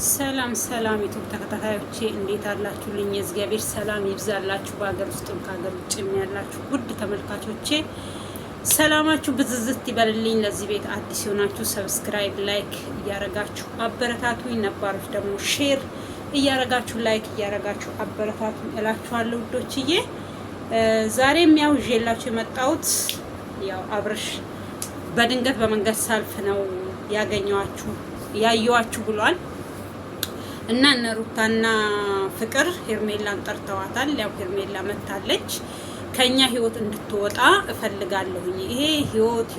ሰላም ዩቲዩብ ተከታታዮቼ እንዴት አላችሁልኝ? የእግዚአብሔር ሰላም ይብዛላችሁ። በሀገር ውስጥም ከሀገር ውጭም ያላችሁ ውድ ተመልካቾቼ ሰላማችሁ ብዝዝት ይበልልኝ። ለዚህ ቤት አዲስ ሆናችሁ ሰብስክራይብ፣ ላይክ እያረጋችሁ አበረታቱኝ። ነባሮች ደግሞ ሼር እያረጋችሁ ላይክ እያረጋችሁ አበረታቱኝ እላችኋለሁ ውዶችዬ። ዛሬም ያው ይዤላችሁ የመጣሁት ያው አብርሽ በድንገት በመንገድ ሳልፍ ነው ያየዋችሁ ብሏል እና እነ ሩታና ፍቅር ሄርሜላን ጠርተዋታል። ያው ሄርሜላ መታለች። ከኛ ህይወት እንድትወጣ እፈልጋለሁኝ። ይሄ ህይወት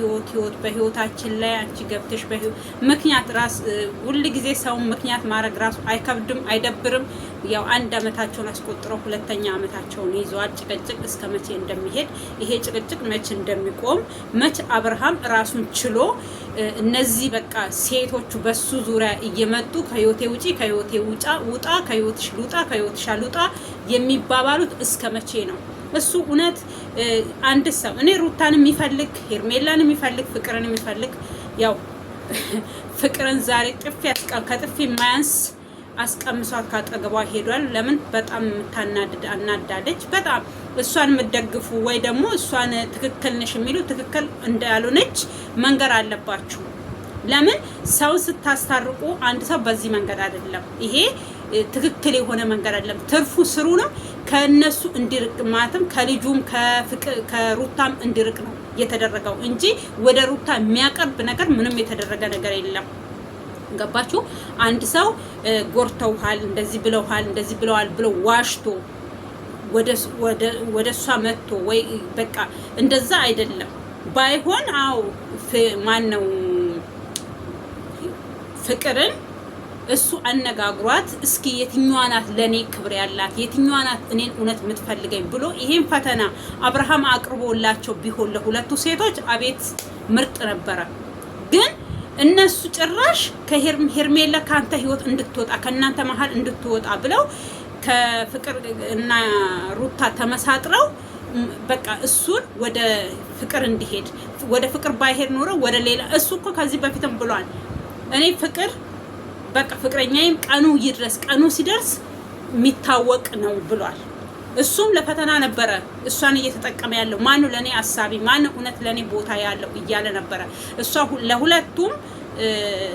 በህይወታችን ላይ አንቺ ገብተሽ ምክንያት ራስ ሁሉ ጊዜ ሰው ምክንያት ማድረግ ራሱ አይከብድም አይደብርም? ያው አንድ አመታቸውን አስቆጥረው ሁለተኛ አመታቸውን ይዘዋል። ጭቅጭቅ እስከ መቼ እንደሚሄድ ይሄ ጭቅጭቅ መቼ እንደሚቆም መቼ አብርሃም ራሱን ችሎ እነዚህ በቃ ሴቶቹ በሱ ዙሪያ እየመጡ ከህይወቴ ውጪ ከህይወቴ ውጣ ከህይወትሽ ልውጣ ከህይወትሽ አልውጣ የሚባባሉት እስከ መቼ ነው? እሱ እውነት አንድ ሰው እኔ ሩታን የሚፈልግ ሄርሜላን የሚፈልግ ፍቅርን የሚፈልግ ያው ፍቅርን ዛሬ ከጥፊ ማያንስ አስቀምሷት ካጠገቧ ሄዷል። ለምን በጣም አናዳለች። በጣም እሷን የምትደግፉ ወይ ደግሞ እሷን ትክክል ነሽ የሚሉ ትክክል እንዳልሆነች መንገር አለባችሁ። ለምን ሰው ስታስታርቁ አንድ ሰው በዚህ መንገድ አይደለም፣ ይሄ ትክክል የሆነ መንገድ አይደለም። ትርፉ ስሩ ነው ከነሱ እንዲርቅ ማለትም ከልጁም ከሩታም እንዲርቅ ነው የተደረገው እንጂ ወደ ሩታ የሚያቀርብ ነገር ምንም የተደረገ ነገር የለም። ገባችሁ? አንድ ሰው ጎርተውሃል፣ እንደዚህ ብለዋል ብሎ ዋሽቶ ወደ እሷ መጥቶ ወይ በቃ እንደዛ አይደለም። ባይሆን ማን ነው ፍቅርን እሱ አነጋግሯት እስኪ የትኛዋ ናት ለኔ ክብር ያላት የትኛዋ ናት እኔን እውነት የምትፈልገኝ ብሎ ይሄን ፈተና አብርሃም አቅርቦላቸው ቢሆን ለሁለቱ ሴቶች አቤት ምርጥ ነበረ። ግን እነሱ ጭራሽ ከሄርሜላ ካንተ ህይወት እንድትወጣ ከናንተ መሀል እንድትወጣ ብለው ከፍቅር እና ሩታ ተመሳጥረው በቃ እሱን ወደ ፍቅር እንዲሄድ ወደ ፍቅር ባይሄድ ኖሮ ወደ ሌላ እሱ እኮ ከዚህ በፊትም ብሏል። እኔ ፍቅር በቃ ፍቅረኛዬም ቀኑ ይድረስ ቀኑ ሲደርስ የሚታወቅ ነው ብሏል። እሱም ለፈተና ነበረ እሷን እየተጠቀመ ያለው ማነው ለኔ አሳቢ ማነው እውነት ለኔ ቦታ ያለው እያለ ነበረ። እሷ ለሁለቱም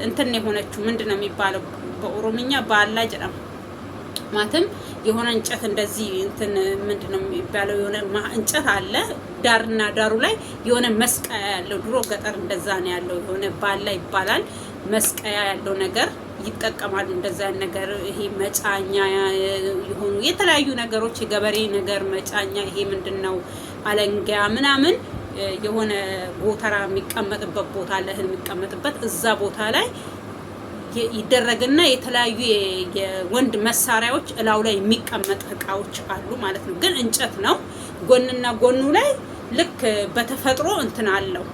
እንትን የሆነችው ምንድነው የሚባለው በኦሮምኛ ባላ ጀራም ማለትም የሆነ እንጨት እንደዚህ እንትን ምንድነው የሚባለው የሆነ እንጨት አለ ዳርና ዳሩ ላይ የሆነ መስቀያ ያለው ድሮ ገጠር እንደዛ ነው ያለው የሆነ ባላ ይባላል። መስቀያ ያለው ነገር ይጠቀማሉ። እንደዛ ነገር ይሄ መጫኛ የሆኑ የተለያዩ ነገሮች የገበሬ ነገር መጫኛ ይሄ ምንድነው አለንጋ ምናምን የሆነ ጎተራ የሚቀመጥበት ቦታ አለ እህል የሚቀመጥበት እዛ ቦታ ላይ ይደረግና የተለያዩ የወንድ መሳሪያዎች እላው ላይ የሚቀመጥ እቃዎች አሉ ማለት ነው። ግን እንጨት ነው። ጎንና ጎኑ ላይ ልክ በተፈጥሮ እንትን አለው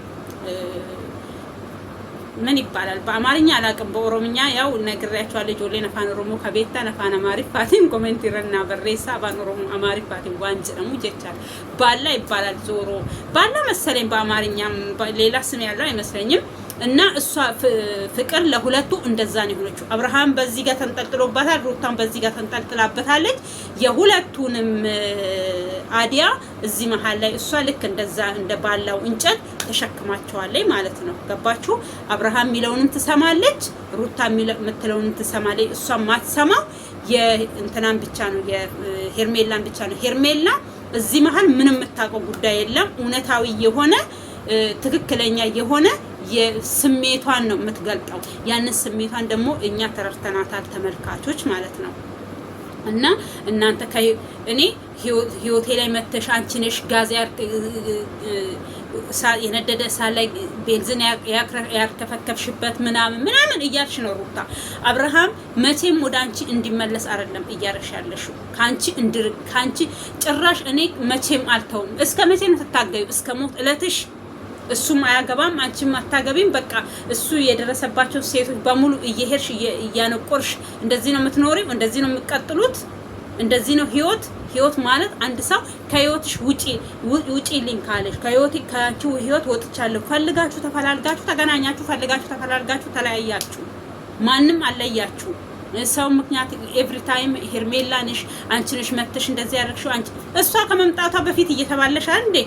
ምን ይባላል በአማርኛ አላውቅም። በኦሮምኛ ያው ነግሬያችኋለሁ። ጆሌ ነፋን ኦሮሞ ከቤታ ነፋን አማሪፋቲን ኮሜንት ይረና በሬሳ ባን ኦሮሞ አማሪፋቲን ዋንጅ ነው ይቻላል። ባላ ይባላል። ዞሮ ባላ መሰለኝ በአማርኛም ሌላ ስም ያለው አይመስለኝም። እና እሷ ፍቅር ለሁለቱ እንደዛ ነው የሆነችው። አብርሃም በዚህ ጋር ተንጠልጥሎባታል፣ ሩታም በዚህ ጋር ተንጠልጥላበታለች። የሁለቱንም አዲያ እዚህ መሀል ላይ እሷ ልክ እንደዛ እንደ ባላው እንጨት ተሸክማቸዋለች ማለት ነው። ገባችሁ? አብርሃም የሚለውንም ትሰማለች፣ ሩታ የምትለውንም ትሰማለች። እሷ ማትሰማው የእንትናን ብቻ ነው የሄርሜላን ብቻ ነው። ሄርሜላ እዚህ መሀል ምንም የምታውቀው ጉዳይ የለም። እውነታዊ የሆነ ትክክለኛ የሆነ የስሜቷን ነው የምትገልጠው። ያንን ስሜቷን ደግሞ እኛ ተረድተናታል ተመልካቾች ማለት ነው። እና እናንተ እኔ ህይወቴ ላይ መተሽ አንቺ ነሽ ጋዝ የነደደ ሳላይ ቤንዚን ያርከፈከፍሽበት ምናምን እያልሽ ነው ሩታ። አብርሃም መቼም ወደ አንቺ እንዲመለስ አይደለም እያረሽ ያለሽው ካንቺ ጭራሽ እኔ መቼም አልተውም። እስከ መቼ ነው ትታገዩ? እስከ ሞት እለትሽ እሱም አያገባም አንቺም አታገቢም። በቃ እሱ የደረሰባቸው ሴቶች በሙሉ እየሄድሽ እያነቆርሽ እንደዚህ ነው የምትኖሪው፣ እንደዚህ ነው የሚቀጥሉት፣ እንደዚህ ነው ህይወት ማለት አንድ ሰው ከህይወትሽ ውጪ ሊንካለሽ ከአንቺ ህይወት ወጥቻለሁ። ፈልጋችሁ ተፈላልጋችሁ ተገናኛችሁ፣ ፈልጋችሁ ተፈላልጋችሁ ተለያያችሁ። ማንም አለያችሁ። ሰው ምክንያት ኤቭሪ ታይም ሄርሜላ ነሽ አንቺ ነሽ መተሽ እንደዚህ ያደረግሽው አንቺ እሷ ከመምጣቷ በፊት እየተባለሽ እንዴ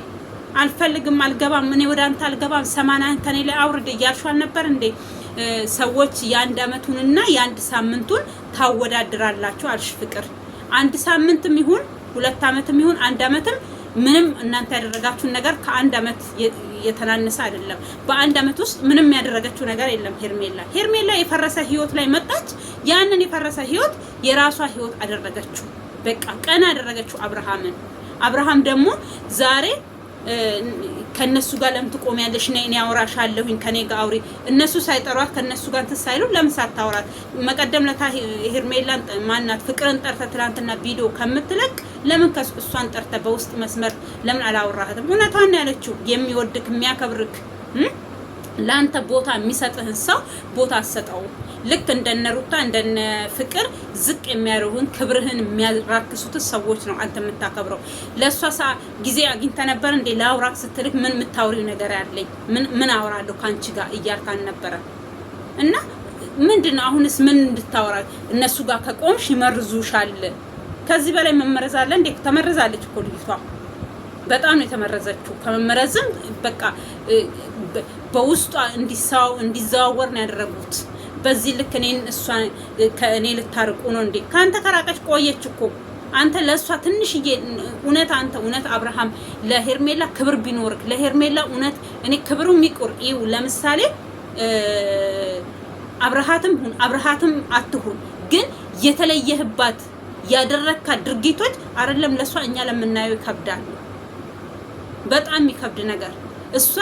አልፈልግም አልገባም እኔ ወደ አንተ አልገባም 80 ከኔ ላይ አውርድ እያልሽው አልነበር እንዴ? ሰዎች የአንድ አመቱንና የአንድ ሳምንቱን ታወዳድራላችሁ አልሽ ፍቅር። አንድ ሳምንትም ይሁን 2 አመትም ይሁን 1 አመትም ምንም እናንተ ያደረጋችሁን ነገር ከአንድ አመት የተናነሰ አይደለም። በአንድ አመት ውስጥ ምንም ያደረገችው ነገር የለም ሄርሜላ የፈረሰ ህይወት ላይ መጣች። ያንን የፈረሰ ህይወት የራሷ ህይወት አደረገችው። በቃ ቀና አደረገችው አብርሃም ደግሞ ዛሬ ከነሱ ጋር ለምን ትቆሚያለሽ? እኔ አወራሻለሁኝ ከኔ ጋር አውሪ። እነሱ ሳይጠሯት ከነሱ ጋር ትሳይሉ ለምን ሳታወራት? መቀደም ለታ ሄርሜላን ማናት ፍቅርን ጠርተ ትላንትና ቪዲዮ ከምትለቅ ለምን እሷን ጠርተ በውስጥ መስመር ለምን አላወራህም? እውነቷን ያለችው የሚወድክ የሚያከብርክ ላንተ ቦታ የሚሰጥህን ሰው ቦታ አሰጠው። ልክ እንደነ ሩታ እንደነ ፍቅር ዝቅ የሚያደርጉን ክብርህን የሚያራክሱት ሰዎች ነው አንተ የምታከብረው። ለሷ ጊዜ አግኝተ ነበር እንዴ ላውራክ ስትልክ ምን የምታወሪው ነገር ያለኝ ምን አወራለሁ ካንቺ ጋር እያልካን ነበር። እና ምንድነው አሁንስ ምን እንድታወራ? እነሱ ጋር ከቆምሽ ይመርዙሻል። ከዚህ በላይ መመረዝ አለ እንዴ? ተመረዛለች እኮ ልጅቷ በጣም ነው የተመረዘችው። ከመመረዝም በቃ በውስጧ እንዲዘዋወር ነው ያደረጉት። በዚህ ልክ ከእኔ ልታርቁ ነው እንዴ? ካንተ ከራቀች ቆየች እኮ አንተ ለሷ ትንሽዬ እውነት አብርሃም ለሄርሜላ ክብር ቢኖርክ ለሄርሜላ እውነት እኔ ክብሩ የሚቆር ይው ለምሳሌ አብርሃትም አትሁን ግን የተለየህባት ያደረካ ድርጊቶች አይደለም ለሷ እኛ ለምናየው ይከብዳል። በጣም የሚከብድ ነገር እሷ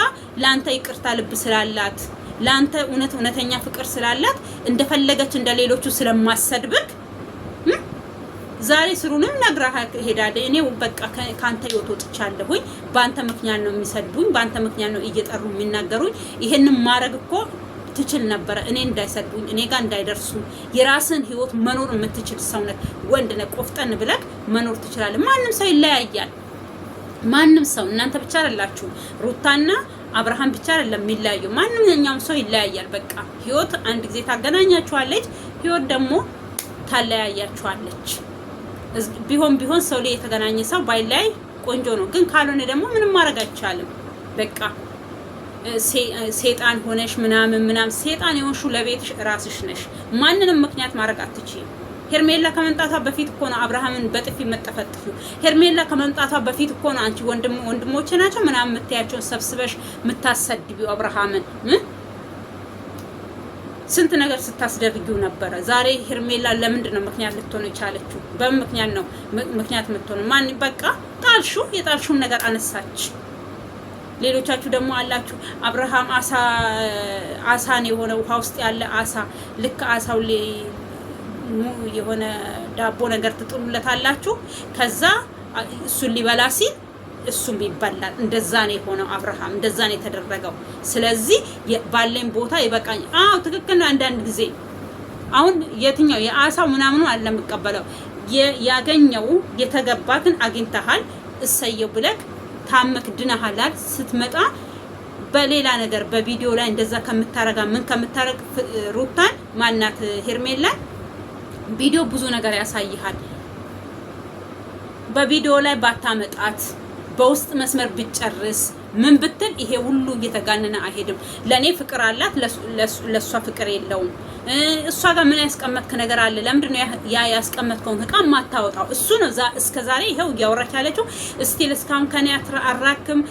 ላንተ ይቅርታ ልብ ስላላት ላንተ እውነተኛ ፍቅር ስላላት እንደፈለገች እንደሌሎቹ ስለማሰድብክ ዛሬ ስሩንም ነግራ ሄዳለ። እኔ በቃ ካንተ ህይወት ወጥቻለሁኝ ባንተ ምክንያት ነው የሚሰድቡኝ ባንተ ምክንያት ነው እየጠሩ የሚናገሩኝ። ይሄንን ማረግ እኮ ትችል ነበር እኔ እንዳይሰድቡኝ እኔ ጋር እንዳይደርሱ። የራስን ህይወት መኖር የምትችል ሰውነት ወንድ ነህ ቆፍጠን ብለክ መኖር ትችላለህ። ማንም ሰው ይለያያል። ማንም ሰው እናንተ ብቻ አይደላችሁ ሩታና አብርሃም ብቻ አይደለም የሚለያየው። ማንኛውም ሰው ይለያያል። በቃ ህይወት አንድ ጊዜ ታገናኛችኋለች፣ ህይወት ደግሞ ታለያያችኋለች። ቢሆን ሰው ላይ የተገናኘ ሰው ባይለያይ ቆንጆ ነው። ግን ካልሆነ ደግሞ ምንም ማድረግ አይቻልም። በቃ ሴጣን ሆነሽ ምናምን ሴጣን የሆንሽው ለቤትሽ ራስሽ ነሽ። ማንንም ምክንያት ማድረግ አትችይም። ሄርሜላ ከመምጣቷ በፊት እኮ ነው አብርሃምን በጥፊ መጠፈጥፊው። ሄርሜላ ከመምጣቷ በፊት እኮ ነው አንቺ ወንድሞቼ ናቸው ምናምን የምትያቸውን ሰብስበሽ የምታሰድቢው አብርሃምን። ስንት ነገር ስታስደርጊው ነበረ። ዛሬ ሄርሜላ ለምንድን ነው ምክንያት ልትሆን የቻለችው? በምን ምክንያት ነው ምክንያት የምትሆነው? ማን በቃ የጣልሽውን ነገር አነሳች። ሌሎቻችሁ ደግሞ አላችሁ አብርሃም አሳን የሆነ ውሃ ውስጥ ያለ አሳ ልክ አሳው የሆነ ዳቦ ነገር ትጥሉለታላችሁ። ከዛ እሱን ሊበላ ሲል እሱም ይበላል። እንደዛ ነው የሆነው አብርሃም፣ እንደዛ ነው የተደረገው። ስለዚህ ባለኝ ቦታ ይበቃኝ። ትክክል ነው። አንዳንድ ጊዜ አሁን የትኛው የአሳው ምናምኑ አለ መቀበለው ያገኘው የተገባክን አግኝተሃል እሰየው ብለክ ታመክ ድነሃል። ስትመጣ በሌላ ነገር በቪዲዮ ላይ እንደዛ ከምታረግ ሩታን ማናት ሄርሜላ ቪዲዮ ብዙ ነገር ያሳይሃል። በቪዲዮ ላይ ባታመጣት በውስጥ መስመር ብጨርስ ምን ብትል ይሄ ሁሉ እየተጋነነ አይሄድም። ለኔ ፍቅር አላት ለሷ ፍቅር የለውም። እሷ ጋር ምን ያስቀመጥክ ነገር አለ? ለምንድነው ያስቀመጥከውን እቃ ማታወጣው? እሱ ነው እስከዛሬ ይሄው እያወራች ያለችው። እስቲል እስካሁን ከኔ አትራክም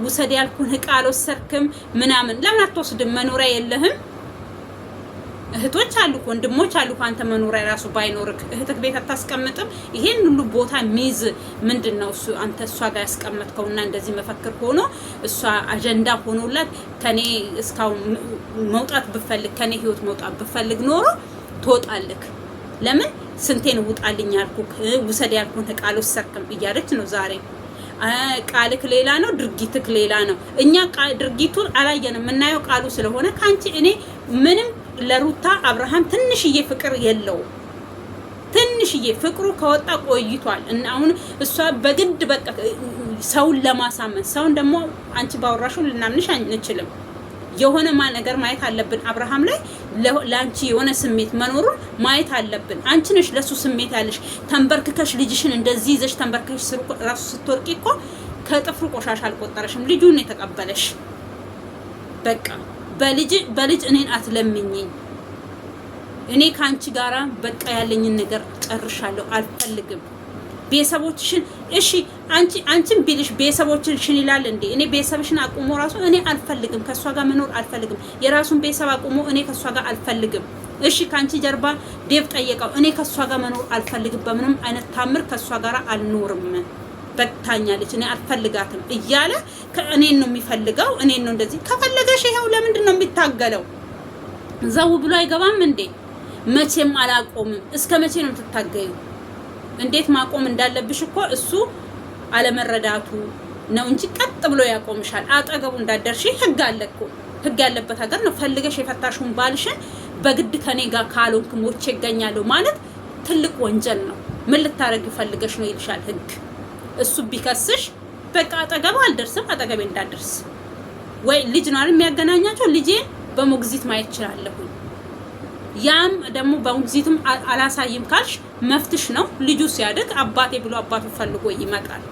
ውሰድ ያልኩን እቃ አልወሰድክም ምናምን። ለምን አትወስድም? መኖሪያ የለህም? እህቶች አሉ ወንድሞች አሉ። አንተ መኖሪያ ራሱ ባይኖርክ እህትክ ቤት አታስቀምጥም? ይሄን ሁሉ ቦታ ሚዝ ምንድነው እሱ አንተ እሷ ጋር ያስቀመጥከውና እንደዚህ መፈክር ሆኖ እሷ አጀንዳ ሆኖላት ከኔ እስካሁን መውጣት ብፈልግ ከኔ ህይወት መውጣት ብፈልግ ኖሮ ትወጣልክ። ለምን ስንቴን ውጣልኝ ያልኩክ ውሰድ ያልኩን ቃል ወሰድክም እያለች ነው ዛሬ። ቃልክ ሌላ ነው፣ ድርጊትክ ሌላ ነው። እኛ ድርጊቱን አላየንም፣ የምናየው ቃሉ ስለሆነ ካንቺ እኔ ምንም ለሩታ አብርሃም ትንሽዬ ፍቅር የለው። ትንሽዬ ፍቅሩ ከወጣ ቆይቷል። እና አሁን እሷ በግድ በቃ ሰውን ለማሳመን ሰውን ደግሞ አንቺ ባወራሽው ልናምንሽ አንችልም። የሆነ ነገር ማየት አለብን። አብርሃም ላይ ላንቺ የሆነ ስሜት መኖሩን ማየት አለብን። አንቺ ነሽ ለሱ ስሜት ያለሽ። ተንበርክከሽ ልጅሽን እንደዚህ ይዘሽ ተንበርክከሽ ራሱ ስትወርቂ እኮ ከጥፍሩ ቆሻሻ አልቆጠረሽም። ልጁን የተቀበለሽ በቃ በልጅ እኔን አትለምኝኝ። እኔ ካንቺ ጋራ በቃ ያለኝን ነገር ጨርሻለሁ፣ አልፈልግም። ቤተሰቦችሽን እሺ አንቺን ቢልሽ ቤተሰቦችሽን ይላል እንዴ? እኔ ቤተሰብሽን አቁሞ ራሱ እኔ አልፈልግም፣ ከሷ ጋር መኖር አልፈልግም። የራሱን ቤተሰብ አቁሞ እኔ ከሷ ጋር አልፈልግም። እሺ ካንቺ ጀርባ ዴቭ ጠየቀው፣ እኔ ከሷ ጋር መኖር አልፈልግም፣ በምንም አይነት ታምር ከሷ ጋር አልኖርም፣ በታኛለች፣ እኔ አልፈልጋትም እያለ ከእኔን ነው የሚፈልገው። እኔን ነው እንደዚህ ከፈለገሽ ይሄው ለምንድን ነው የሚታገለው? ዘው ብሎ አይገባም እንዴ? መቼም አላቆምም። እስከ መቼ ነው የምትታገዩ? እንዴት ማቆም እንዳለብሽ እኮ እሱ አለመረዳቱ ነው እንጂ ቀጥ ብሎ ያቆምሻል። አጠገቡ እንዳደርሽ ህግ አለ እኮ። ህግ ያለበት ሀገር ነው። ፈልገሽ የፈታሽውን ባልሽን በግድ ከኔ ጋር ካልሆንክ ሞቼ እገኛለሁ ማለት ትልቅ ወንጀል ነው። ምን ልታረጊ ፈልገሽ ነው ይልሻል ህግ። እሱ ቢከስሽ በቃ አጠገቡ አልደርስም፣ አጠገቤ እንዳደርስ ወይ ልጅ ነው አይደል የሚያገናኛቸው። ልጄን በሞግዚት ማየት እችላለሁ። ያም ደግሞ በሞግዚትም አላሳይም ካልሽ መፍትሽ ነው። ልጁ ሲያድግ አባቴ ብሎ አባቱ ፈልጎ ይመጣል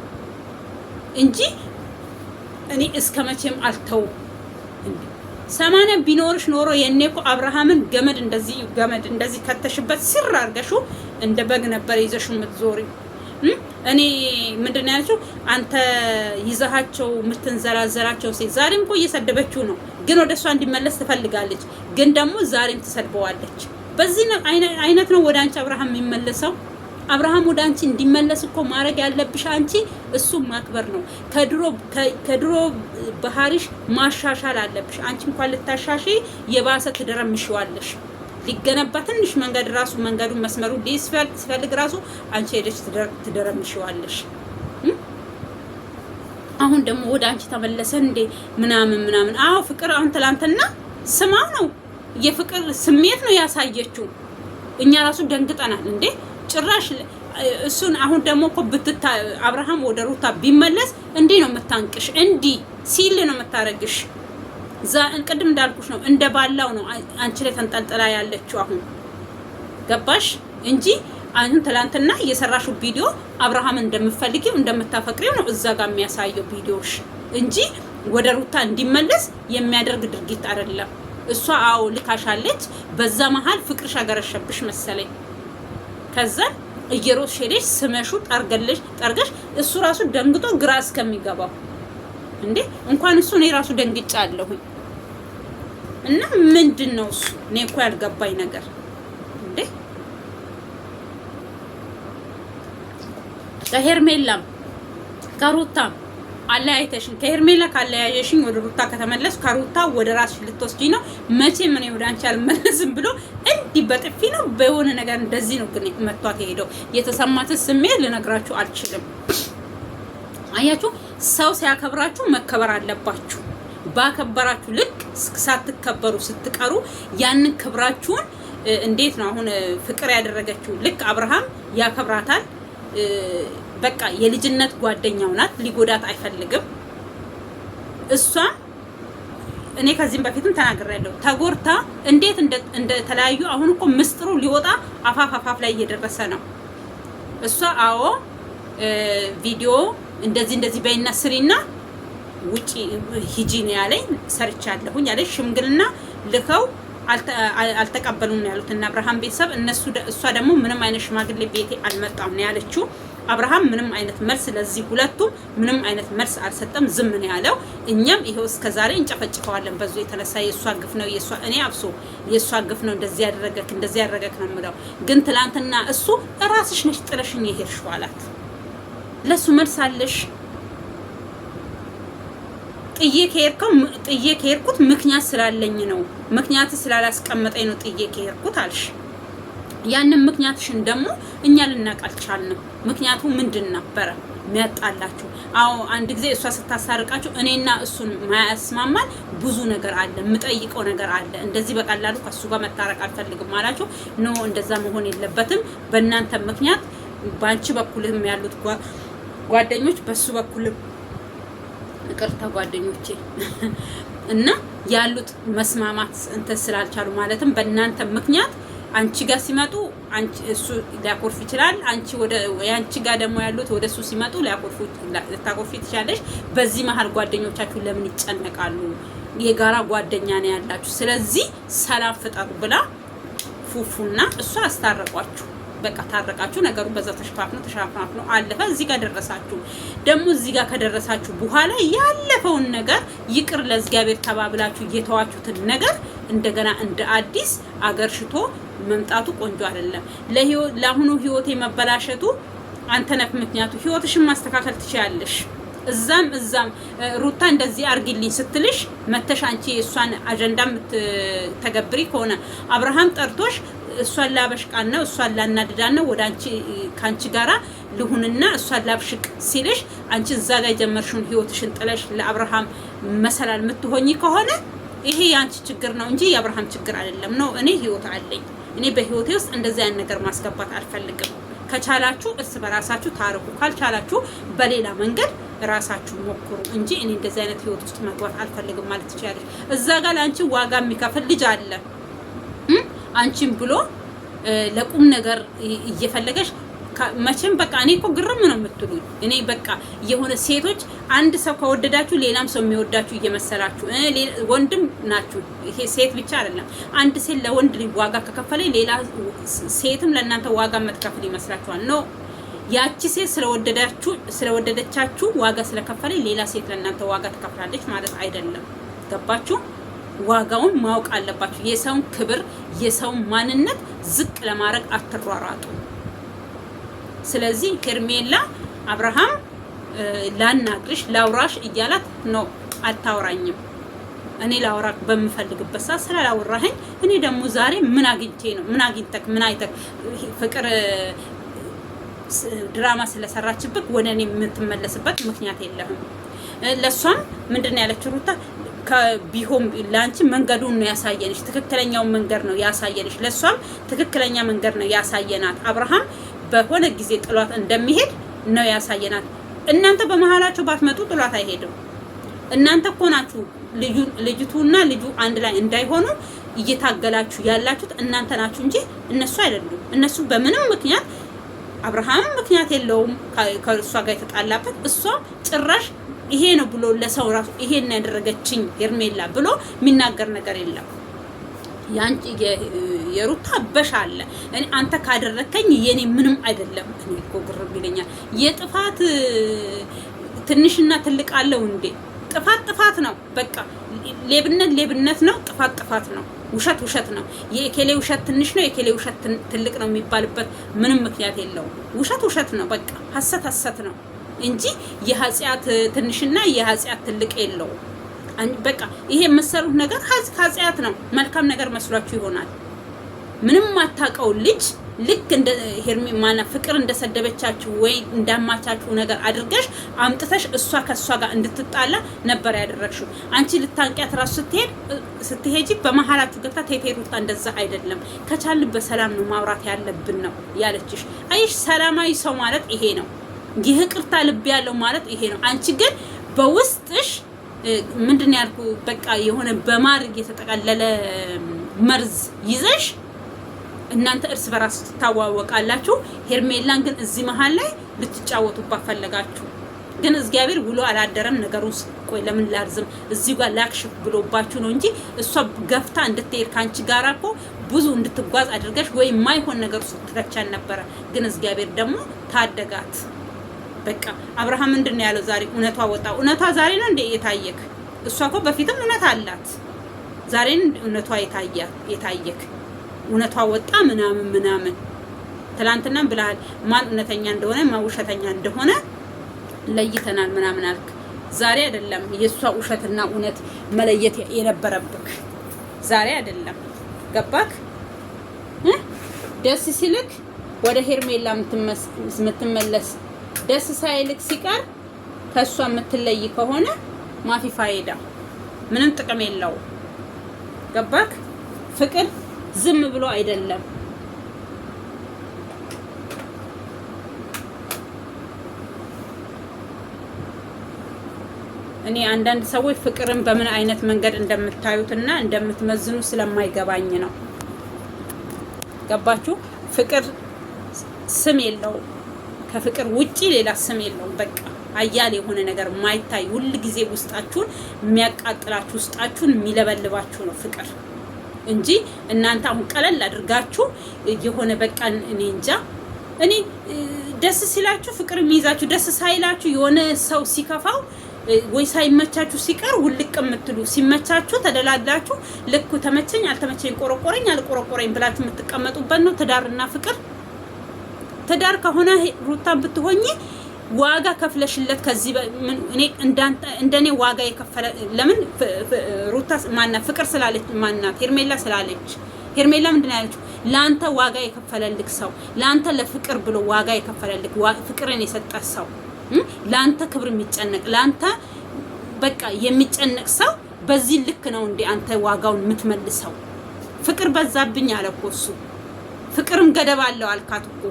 እንጂ እኔ እስከ መቼም አልተው። 80 ቢኖርሽ ኖሮ የኔኮ አብርሃምን ገመድ እንደዚህ ከተሽበት ሲር አርገሹ እንደ በግ ነበር ይዘሽው የምትዞሪ። እኔ ምንድነው ያልሽው? አንተ ይዘሃቸው የምትንዘራዘራቸው ሴት ዛሬም እኮ እየሰደበችው ነው፣ ግን ወደሷ እንዲመለስ ትፈልጋለች። ግን ደግሞ ዛሬም ትሰድበዋለች። በዚህ አይነት ነው ወደ አንቺ አብርሃም የሚመለሰው። አብርሃም ወደ አንቺ እንዲመለስ እኮ ማድረግ ያለብሽ አንቺ እሱ ማክበር ነው። ከድሮ ባህሪሽ ማሻሻል አለብሽ። አንቺ እንኳን ልታሻሺ የባሰ ትደረምሽዋለሽ። ሊገነባ ትንሽ መንገድ ራሱ መንገዱን መስመሩ ሲፈልግ ራሱ አንቺ ሄደሽ ትደረምሽዋለሽ። አሁን ደግሞ ወደ አንቺ ተመለሰ እንዴ ምናምን። አዎ ፍቅር አሁን ትላንትና ስማው ነው የፍቅር ስሜት ነው ያሳየችው። እኛ ራሱ ደንግጠናል እንዴ ጭራሽ እሱን። አሁን ደግሞ እኮ አብርሃም ወደ ሩታ ቢመለስ እንዴ ነው የምታንቅሽ፣ እንዲ ሲል ነው የምታረግሽ። ቅድም እንዳልኩሽ ነው እንደ ባላው ነው አንቺ ላይ ተንጠልጥላ ያለችው። አሁን ገባሽ እንጂ አሁን ትላንትና እየሰራሽው ቪዲዮ አብርሃም እንደምትፈልጊው እንደምታፈቅሪው ነው እዛ ጋር የሚያሳየው ቪዲዮሽ እንጂ ወደ ሩታ እንዲመለስ የሚያደርግ ድርጊት አይደለም። እሷ አዎ ልካሻለች። በዛ መሃል ፍቅርሽ አገረሸብሽ መሰለኝ። ከዛ እየሮጥሽ ሄደሽ ስመሹ ጠርገሽ እሱ ራሱ ደንግጦ ግራ እስከሚገባው እንዴ እንኳን እሱ ነው ራሱ ደንግጫለሁኝ። እና ምንድነው እሱ እኔ እኮ ያልገባኝ ነገር እንዴ ከሄርሜላም ከሩታም አለያይተሽኝ ከሄርሜላ ካለያየሽኝ ወደ ሩታ ከተመለስ ከሩታ ወደ ራስሽ ልትወስጂ ነው። መቼም እኔ ወደ አንቺ አልመለስም ብሎ እንዲህ በጥፊ ነው በሆነ ነገር እንደዚህ ነው ግን መቷት ሄደው። የተሰማትን ስሜት ልነግራችሁ አልችልም። አያችሁ ሰው ሲያከብራችሁ መከበር አለባችሁ። ባከበራችሁ ልክ ሳትከበሩ ስትቀሩ ያንን ክብራችሁን እንዴት ነው አሁን ፍቅር ያደረገችው ልክ አብርሃም ያከብራታል። በቃ የልጅነት ጓደኛው ናት፣ ሊጎዳት አይፈልግም። እሷ እኔ ከዚህም በፊትም ተናግሬያለሁ። ተጎርታ እንዴት እንደተለያዩ አሁን እኮ ምስጥሩ ሊወጣ አፋፍ ላይ እየደረሰ ነው። እሷ አዎ ቪዲዮ እንደዚህ በይና ስሪና ውጪ ሂጂ ነው ያለኝ። ሰርቻለሁኝ ያለኝ ሽምግልና ልከው አልተቀበሉም ነው ያሉት እና አብርሃም ቤተሰብ እሷ ደግሞ ምንም አይነት ሽማግሌ ቤቴ አልመጣም ነው ያለችው። አብርሃም ምንም አይነት መልስ ለዚህ ሁለቱም ምንም አይነት መልስ አልሰጠም፣ ዝም ነው ያለው። እኛም ይሄው እስከዛሬ እንጨፈጭፈዋለን በዙ የተነሳ የሷ ግፍ ነው እኔ አብሶ የሷ ግፍ ነው እንደዚህ ያደረገክ ነው የምለው። ግን ትላንትና እሱ ራስሽ ነሽ ጥለሽኝ የሄድሽው አላት። ለሱ መልስ አለሽ? ጥዬ ከሄድኩት ምክንያት ስላለኝ ነው፣ ምክንያት ስላላስቀመጠኝ ነው ጥዬ ከሄድኩት አልሽ። ያንን ምክንያትሽን ደግሞ እኛ ልናውቅ አልቻልንም። ምክንያቱ ምንድን ነበረ የሚያጣላችሁ? አዎ አንድ ጊዜ እሷ ስታሳርቃችሁ እኔና እሱን ማያስማማል ብዙ ነገር አለ፣ የምጠይቀው ነገር አለ። እንደዚህ በቀላሉ ከሱ ጋር መታረቅ አልፈልግም አላችሁ። ኖ እንደዛ መሆን የለበትም። በእናንተ ምክንያት ባንቺ በኩልም ያሉት ጓደኞች በሱ በኩልም ይቅርታ ጓደኞቼ እና ያሉት መስማማት እንትን ስላልቻሉ ማለትም በእናንተ ምክንያት አንቺ ጋር ሲመጡ እሱ ሊያኮርፍ ይችላል። አንቺ ጋር ደግሞ ያሉት ወደ እሱ ሲመጡ ልታኮርፊ ትችላለሽ። በዚህ መሀል ጓደኞቻችሁ ለምን ይጨነቃሉ? የጋራ ጓደኛ ነው ያላችሁ። ስለዚህ ሰላም ፍጠሩ ብላ ፉፉና እሱ አስታረቋችሁ። በቃ ታረቃችሁ። ነገሩ በዛ ተሸፋፍኖ አለፈ። እዚህ ጋር ደረሳችሁ። ደግሞ እዚህ ጋር ከደረሳችሁ በኋላ ያለፈውን ነገር ይቅር ለእግዚአብሔር ተባብላችሁ እየተዋችሁትን ነገር እንደገና እንደ አዲስ አገር ሽቶ መምጣቱ ቆንጆ አይደለም። ለአሁኑ ህይወቴ መበላሸቱ አንተ ነህ ምክንያቱ። ህይወትሽን ማስተካከል ትችያለሽ። እዛም ሩታ እንደዚህ አርግልኝ ስትልሽ መተሽ አንቺ እሷን አጀንዳ የምትተገብሪ ከሆነ አብርሃም ጠርቶሽ እሷን ላበሽቃና እሷን ላናድዳና ወደ አንቺ ካንቺ ጋራ ልሁንና እሷን ላብሽቅ ሲልሽ አንቺ እዛ ጋር የጀመርሽውን ህይወትሽን ጥለሽ ለአብርሃም መሰላል የምትሆኚ ከሆነ ይሄ ያንቺ ችግር ነው እንጂ የአብርሃም ችግር አይደለም። ነው እኔ ህይወት አለኝ። እኔ በህይወቴ ውስጥ እንደዚህ አይነት ነገር ማስገባት አልፈልግም። ከቻላችሁ እርስ በራሳችሁ ታርቁ፣ ካልቻላችሁ በሌላ መንገድ ራሳችሁ ሞክሩ እንጂ እኔ እንደዚህ አይነት ህይወት ውስጥ መግባት አልፈልግም ማለት ትችላለሽ። እዛ ጋር ለአንቺ ዋጋ የሚከፍል ልጅ አለ። አንቺም ብሎ ለቁም ነገር እየፈለገሽ መቼም በቃ እኔ እኮ ግርም ነው የምትሉኝ። እኔ በቃ የሆነ ሴቶች አንድ ሰው ከወደዳችሁ ሌላም ሰው የሚወዳችሁ እየመሰላችሁ ወንድም ናችሁ። ይሄ ሴት ብቻ አይደለም። አንድ ሴት ለወንድ ዋጋ ከከፈለ ሌላ ሴትም ለእናንተ ዋጋ መትከፍል ይመስላችኋል? ነው ያቺ ሴት ስለወደደቻችሁ ዋጋ ስለከፈለ ሌላ ሴት ለእናንተ ዋጋ ትከፍላለች ማለት አይደለም። ገባችሁ? ዋጋውን ማወቅ አለባችሁ። የሰውን ክብር የሰውን ማንነት ዝቅ ለማድረግ አትሯሯጡ። ስለዚህ ሄርሜላ አብርሃም ላናግርሽ ላውራሽ እያላት ነው። አታወራኝም። እኔ ላውራክ በምፈልግበት ሰዓት ስላላወራኸኝ እኔ ደግሞ ዛሬ ምን አግኝቼ ነው? ምን አግኝተክ ምን አይተክ ፍቅር ድራማ ስለሰራችበት ወደ እኔ የምትመለስበት ምክንያት የለህም። ለሷም ምንድነው ያለችው ሩታ ከቢሆም ላንቺ መንገዱን ነው ያሳየንሽ፣ ትክክለኛው መንገድ ነው ያሳየንሽ። ለሷም ትክክለኛ መንገድ ነው ያሳየናት። አብርሃም በሆነ ጊዜ ጥሏት እንደሚሄድ ነው ያሳየናት። እናንተ በመሃላችሁ ባትመጡ ጥሏት አይሄድም። እናንተ እኮ ናችሁ ልጅቱና ልጁ አንድ ላይ እንዳይሆኑ እየታገላችሁ ያላችሁት እናንተ ናችሁ እንጂ እነሱ አይደሉም። እነሱ በምንም ምክንያት አብርሃም ምክንያት የለውም ከእሷ ጋር የተጣላበት። እሷ ጭራሽ ይሄ ነው ብሎ ለሰው ራሱ ይሄን ያደረገችኝ ሄርሜላ ብሎ የሚናገር ነገር የለም። ያንቺ የሩታ በሻለ እኔ አንተ ካደረከኝ የኔ ምንም አይደለም። እኔ እኮ ግርም ይለኛል። የጥፋት ትንሽና ትልቅ አለው እንዴ? ጥፋት ነው። በቃ ሌብነት ነው። ጥፋት ነው። ውሸት ነው። የኤኬሌ ውሸት ትንሽ ነው፣ የኤኬሌ ውሸት ትልቅ ነው የሚባልበት ምንም ምክንያት የለውም። ውሸት ነው። በቃ ሐሰት ነው እንጂ የኃጢአት ትንሽና የኃጢአት ትልቅ የለውም። በቃ ይሄ የምትሰሩት ነገር ኃጢአት ነው። መልካም ነገር መስሏችሁ ይሆናል። ምንም ማታውቀው ልጅ ልክ እንደ ሄርሜላ ፍቅር እንደሰደበቻችሁ ወይ እንዳማቻችሁ ነገር አድርገሽ አምጥተሽ እሷ ከሷ ጋር እንድትጣላ ነበር ያደረግሽው። አንቺ ልታንቂያት ራሱ ስትሄጂ በመሃላችሁ ገብታ ተይሩታ እንደዛ አይደለም፣ ከቻልን በሰላም ነው ማውራት ያለብን ነው ያለችሽ። አይሽ ሰላማዊ ሰው ማለት ይሄ ነው። ይቅርታ ልብ ያለው ማለት ይሄ ነው። አንቺ ግን በውስጥሽ ምንድነው ያልኩ በቃ የሆነ በማር የተጠቀለለ መርዝ ይዘሽ እናንተ እርስ በራስ ትታዋወቃላችሁ። ሄርሜላን ግን እዚህ መሃል ላይ ልትጫወቱባት ፈለጋችሁ። ግን እግዚአብሔር ውሎ አላደረም። ነገሩስ ቆይ ለምን ላርዝም እዚህ ጋር ላክሽፍ ብሎባችሁ ነው እንጂ እሷ ገፍታ እንድትሄድ ካንቺ ጋር እኮ ብዙ እንድትጓዝ አድርገሽ ወይ ማይሆን ነገር ውስጥ ትከቻል ነበረ። ግን እግዚአብሔር ደግሞ ታደጋት። በቃ አብርሃም ምንድነው ያለው? ዛሬ እውነቷ ወጣ። እውነቷ ዛሬ ነው እንደ የታየክ? እሷ እኮ በፊትም እውነት አላት። ዛሬ እውነቷ የታየክ እውነቷ ወጣ ምናምን ትላንትና ብለሃል። ማን እውነተኛ እንደሆነ ማን ውሸተኛ እንደሆነ ለይተናል ምናምን አልክ። ዛሬ አይደለም የሷ ውሸትና እውነት መለየት የነበረብክ፣ ዛሬ አይደለም። ገባክ? ደስ ሲልክ ወደ ሄርሜላ የምትመለስ ደስ ሳይልክ ሲቀር ከሷ የምትለይ ከሆነ ማፊ ፋይዳ ምንም ጥቅም የለውም። ገባክ? ፍቅር ዝም ብሎ አይደለም። እኔ አንዳንድ ሰዎች ፍቅርን በምን አይነት መንገድ እንደምታዩትና እንደምትመዝኑ ስለማይገባኝ ነው። ገባችሁ? ፍቅር ስም የለውም። ከፍቅር ውጪ ሌላ ስም የለውም። በቃ አያሌ የሆነ ነገር ማይታይ ሁሉ ጊዜ ውስጣችሁን የሚያቃጥላችሁ ውስጣችሁን የሚለበልባችሁ ነው ፍቅር እንጂ እናንተ አሁን ቀለል አድርጋችሁ የሆነ በቃ እኔ እንጃ እኔ ደስ ሲላችሁ ፍቅር የሚይዛችሁ ደስ ሳይላችሁ የሆነ ሰው ሲከፋው ወይ ሳይመቻችሁ ሲቀር ውልቅ የምትሉ ሲመቻችሁ ተደላላችሁ ልክ ተመቸኝ አልተመቸኝ ቆረቆረኝ አልቆረቆረኝ ብላችሁ የምትቀመጡበት ነው ትዳርና ፍቅር። ትዳር ከሆነ ሩታን ብትሆኚ ዋጋ ከፍለሽለት ከዚህ እኔ እንደኔ ዋጋ የከፈለ ለምን ሩታ ማና ፍቅር ስላለች ማናት ሄርሜላ ስላለች ሄርሜላ ምንድን ነው ያለችው? ላንተ ዋጋ የከፈለልክ ሰው ላንተ ለፍቅር ብሎ ዋጋ የከፈለልክ ፍቅርን የሰጠ ሰው ላንተ ክብር የሚጨነቅ ላንተ በቃ የሚጨነቅ ሰው በዚህ ልክ ነው እንዴ አንተ ዋጋውን የምትመልሰው? ፍቅር በዛብኝ አለ እኮ እሱ። ፍቅርም ገደብ አለው አልካት እኮ።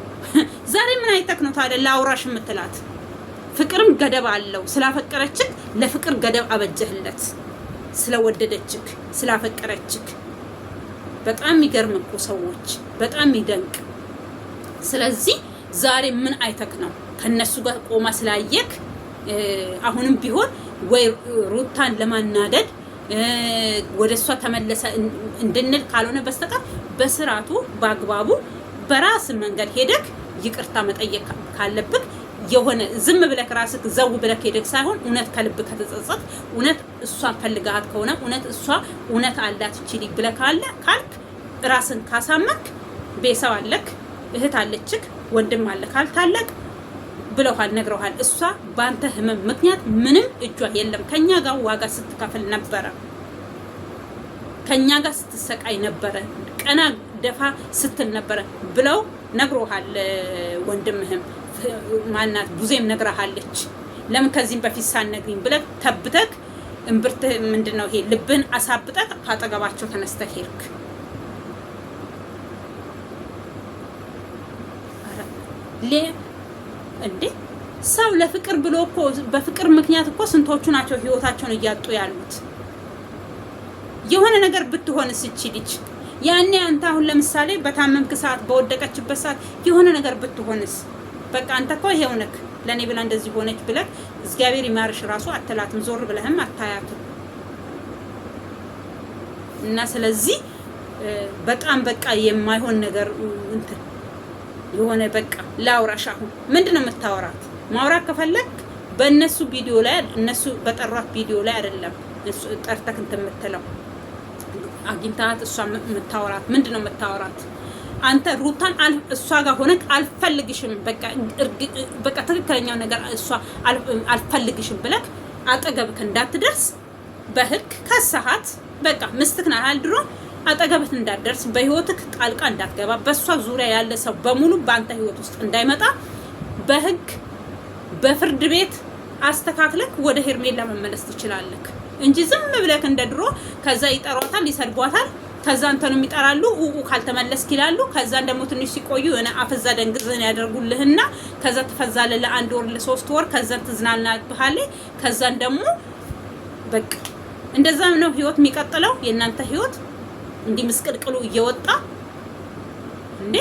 ዛሬ ምን አይተክ ነው ታዲያ ላውራሽ የምትላት? ፍቅርም ገደብ አለው። ስላፈቀረችክ ለፍቅር ገደብ አበጀህለት። ስለወደደችክ ስላፈቀረችክ በጣም ይገርም እኮ ሰዎች፣ በጣም ይደንቅ። ስለዚህ ዛሬ ምን አይተክ ነው ከነሱ ጋር ቆማ ስላየክ አሁንም ቢሆን ወይ ሩታን ለማናደድ ወደሷ ተመለሰ እንድንል ካልሆነ በስተቀር በስራቱ በአግባቡ በራስ መንገድ ሄደክ ይቅርታ መጠየቅ ካለብክ የሆነ ዝም ብለክ ራስክ ዘው ብለክ ሄደክ ሳይሆን እውነት ከልብ ከተጸጸት እውነት እሷን ፈልጋት ከሆነ እውነት እሷ እውነት አላት እቺ ልጅ ብለክ አለ ካልክ ራስን ካሳመክ ቤተሰብ አለክ እህት አለችክ ወንድም አለ ካልታለቅ ብለውሃል ነግረውሃል። እሷ ባንተ ህመም ምክንያት ምንም እጇ የለም። ከኛ ጋር ዋጋ ስትከፍል ነበረ፣ ከኛ ጋር ስትሰቃይ ነበረ፣ ቀና ደፋ ስትል ነበረ ብለው ነግረውሃል። ወንድምህም ማናት ቡዜም ነግረሃለች። ለምን ከዚህም በፊት ሳትነግሪኝ ብለህ ተብተክ እምብርትህ ምንድነው ይሄ ልብህን አሳብጠህ ካጠገባቸው ተነስተህ ሄድክ። እንዴ ሰው ለፍቅር ብሎ እኮ በፍቅር ምክንያት እኮ ስንቶቹ ናቸው ህይወታቸውን እያጡ ያሉት? የሆነ ነገር ብትሆንስ እቺ ልጅ ያኔ አንተ አሁን ለምሳሌ በታመምክ ሰዓት በወደቀችበት ሰዓት የሆነ ነገር ብትሆንስ? በቃ አንተ እኮ ይሄው ነክ ለኔ ብላ እንደዚህ ሆነች ብለህ እግዚአብሔር ይማርሽ ራሱ አትላትም፣ ዞር ብለህም አታያትም። እና ስለዚህ በጣም በቃ የማይሆን ነገር እንትን የሆነ በቃ ላውራሽ። አሁን ምንድነው የምታወራት? ማውራት ከፈለክ በእነሱ ቪዲዮ ላይ እነሱ በጠራት ቪዲዮ ላይ አይደለም እሱ ጠርተክ እንትን የምትለው አግኝታት እሷ የምታወራት ምንድነው የምታወራት? አንተ ሩታን እሷ ጋር ሆነክ አልፈልግሽም በቃ ትክክለኛው ነገር እሷ አልፈልግሽም ብለክ አጠገብክ እንዳትደርስ በህግ ከሰሃት በቃ ምስትክ ናት ድሮ አጠገብት እንዳትደርስ በህይወትክ ጣልቃ እንዳትገባ በሷ ዙሪያ ያለ ሰው በሙሉ በአንተ ህይወት ውስጥ እንዳይመጣ በህግ በፍርድ ቤት አስተካክለክ ወደ ሄርሜላ መመለስ ትችላለክ እንጂ ዝም ብለክ እንደድሮ ከዛ ይጠሯታል ይሰድቧታል ከዛ አንተንም ይጠራሉ ካልተመለስክ ይላሉ ከዛ ደግሞ ትንሽ ሲቆዩ እነ አፈዛ ደንግዝን ያደርጉልህና ከዛ ተፈዛለ ለአንድ ወር ለሶስት ወር ከዛ ትዝናናብሃለህ ከዛ ደግሞ በቃ እንደዛም ነው ህይወት የሚቀጥለው የእናንተ ህይወት እንዲ መስቀልቅሉ እየወጣ እንዴ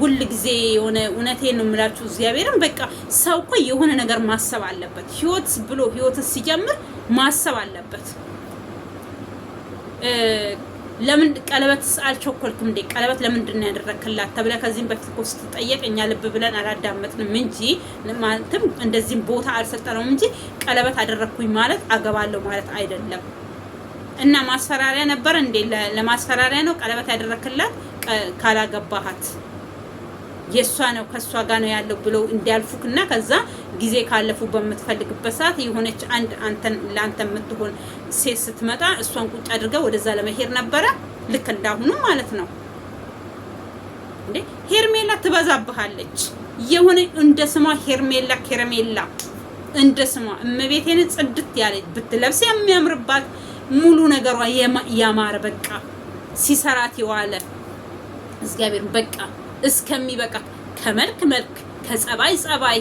ሁሉ ጊዜ የሆነ እውነቴን ነው የምላችሁ እግዚአብሔርን በቃ ሰው እኮ የሆነ ነገር ማሰብ አለበት ህይወት ብሎ ህይወት ሲጀምር ማሰብ አለበት ለምን ቀለበት አልቾኮልኩም እንዴ ቀለበት ለምንድን ነው ያደረክላት ተብለ ከዚህም በፊት እኮ ስትጠየቅ እኛ ልብ ብለን አላዳመጥንም እንጂ ማለትም እንደዚህም ቦታ አልሰጠነውም እንጂ ቀለበት አደረኩኝ ማለት አገባለሁ ማለት አይደለም እና ማስፈራሪያ ነበር እንዴ ለማስፈራሪያ ነው ቀለበት ያደረክላት ካላገባሃት የሷ ነው ከሷ ጋር ነው ያለው ብሎ እንዲያልፉክና ከዛ ጊዜ ካለፉ በመትፈልግበት ሰዓት የሆነች አንድ አንተን ላንተ የምትሆን ሴት ስትመጣ እሷን ቁጭ አድርገው ወደዛ ለመሄድ ነበረ ልክ እንዳሁኑ ማለት ነው እንዴ ሄርሜላ ትበዛብሃለች የሆነ እንደ ስሟ ሄርሜላ ከረሜላ እንደ ስሟ እመቤቴን ጽድት ያለች ብትለብስ የሚያምርባት ሙሉ ነገሯ ያማረ በቃ ሲሰራት ይዋለ እግዚአብሔር በቃ እስከሚበቃ ከመልክ መልክ ከጸባይ ጸባይ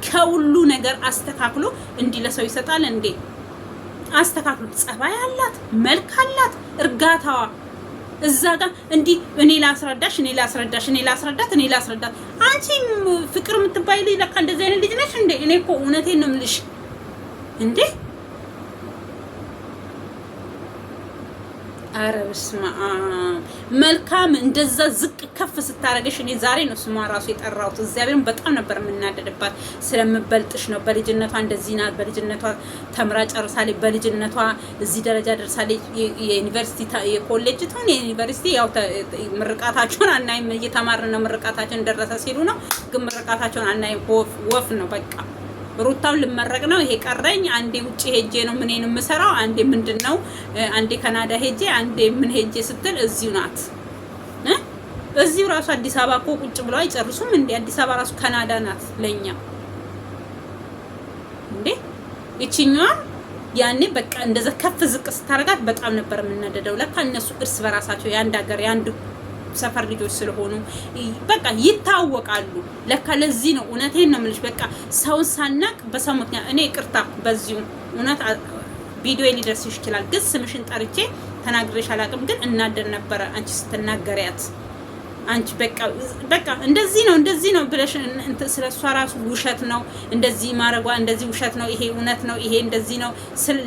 ከሁሉ ነገር አስተካክሎ እንዲህ ለሰው ይሰጣል እንዴ? አስተካክሎ ጸባይ አላት፣ መልክ አላት፣ እርጋታዋ እዛ ጋር እንዲህ እኔ ላስረዳት አንቺ ፍቅር የምትባይ ልጅ ለካ እንደዚህ አይነት ልጅ ነሽ እንዴ? እኔ እኮ እውነቴን ነው የምልሽ እንዴ። ኧረ በስመ አብ መልካም እንደዛ ዝቅ ከፍ ስታረገሽ እኔ ዛሬ ነው ስሟ ራሱ የጠራሁት። እግዚአብሔርን በጣም ነበር የምናደድባት ስለምበልጥሽ ነው። በልጅነቷ እንደዚህ ናት፣ በልጅነቷ ተምራ ጨርሳለች፣ በልጅነቷ እዚህ ደረጃ ደርሳለች። የዩኒቨርሲቲ የኮሌጅ ትሁን የዩኒቨርሲቲ ያው ምርቃታቸውን አናይም፣ እየተማርን ነው ምርቃታችን ደረሰ ሲሉ ነው፣ ግን ምርቃታቸውን አናይም። ወፍ ነው በቃ። ሩታውን ልመረቅ ነው ይሄ ቀረኝ። አንዴ ውጪ ሄጄ ነው ምንን የምሰራው፣ አንዴ ምንድነው፣ አንዴ ካናዳ ሄጄ፣ አንዴ ምን ሄጄ ስትል እዚሁ ናት። እዚሁ ራሱ አዲስ አበባ እኮ ቁጭ ብለው አይጨርሱም እንዴ? አዲስ አበባ ራሱ ካናዳ ናት ለኛ እንዴ። ይችኛዋ ያኔ በቃ እንደዛ ከፍ ዝቅ ስታረጋት በጣም ነበር የምናደደው። ለካ እነሱ እርስ በራሳቸው የአንድ ሀገር የአንድ ሰፈር ልጆች ስለሆኑ በቃ ይታወቃሉ። ለካ ለዚህ ነው እውነቴን ነው የምልሽ። በቃ ሰውን ሳናቅ በሰው ምክንያት እኔ ይቅርታ በዚሁ እውነት ቪዲዮ ሊደርስሽ ይችላል፣ ግን ስምሽን ጠርቼ ተናግሬሽ አላውቅም፣ ግን እናደር ነበረ አንቺ ስትናገሪያት። አንቺ በቃ እንደዚህ ነው ብለሽ ስለሷ ራሱ ውሸት ነው እንደዚህ ማረጓ፣ እንደዚህ ውሸት ነው፣ ይሄ እውነት ነው፣ ይሄ እንደዚህ ነው።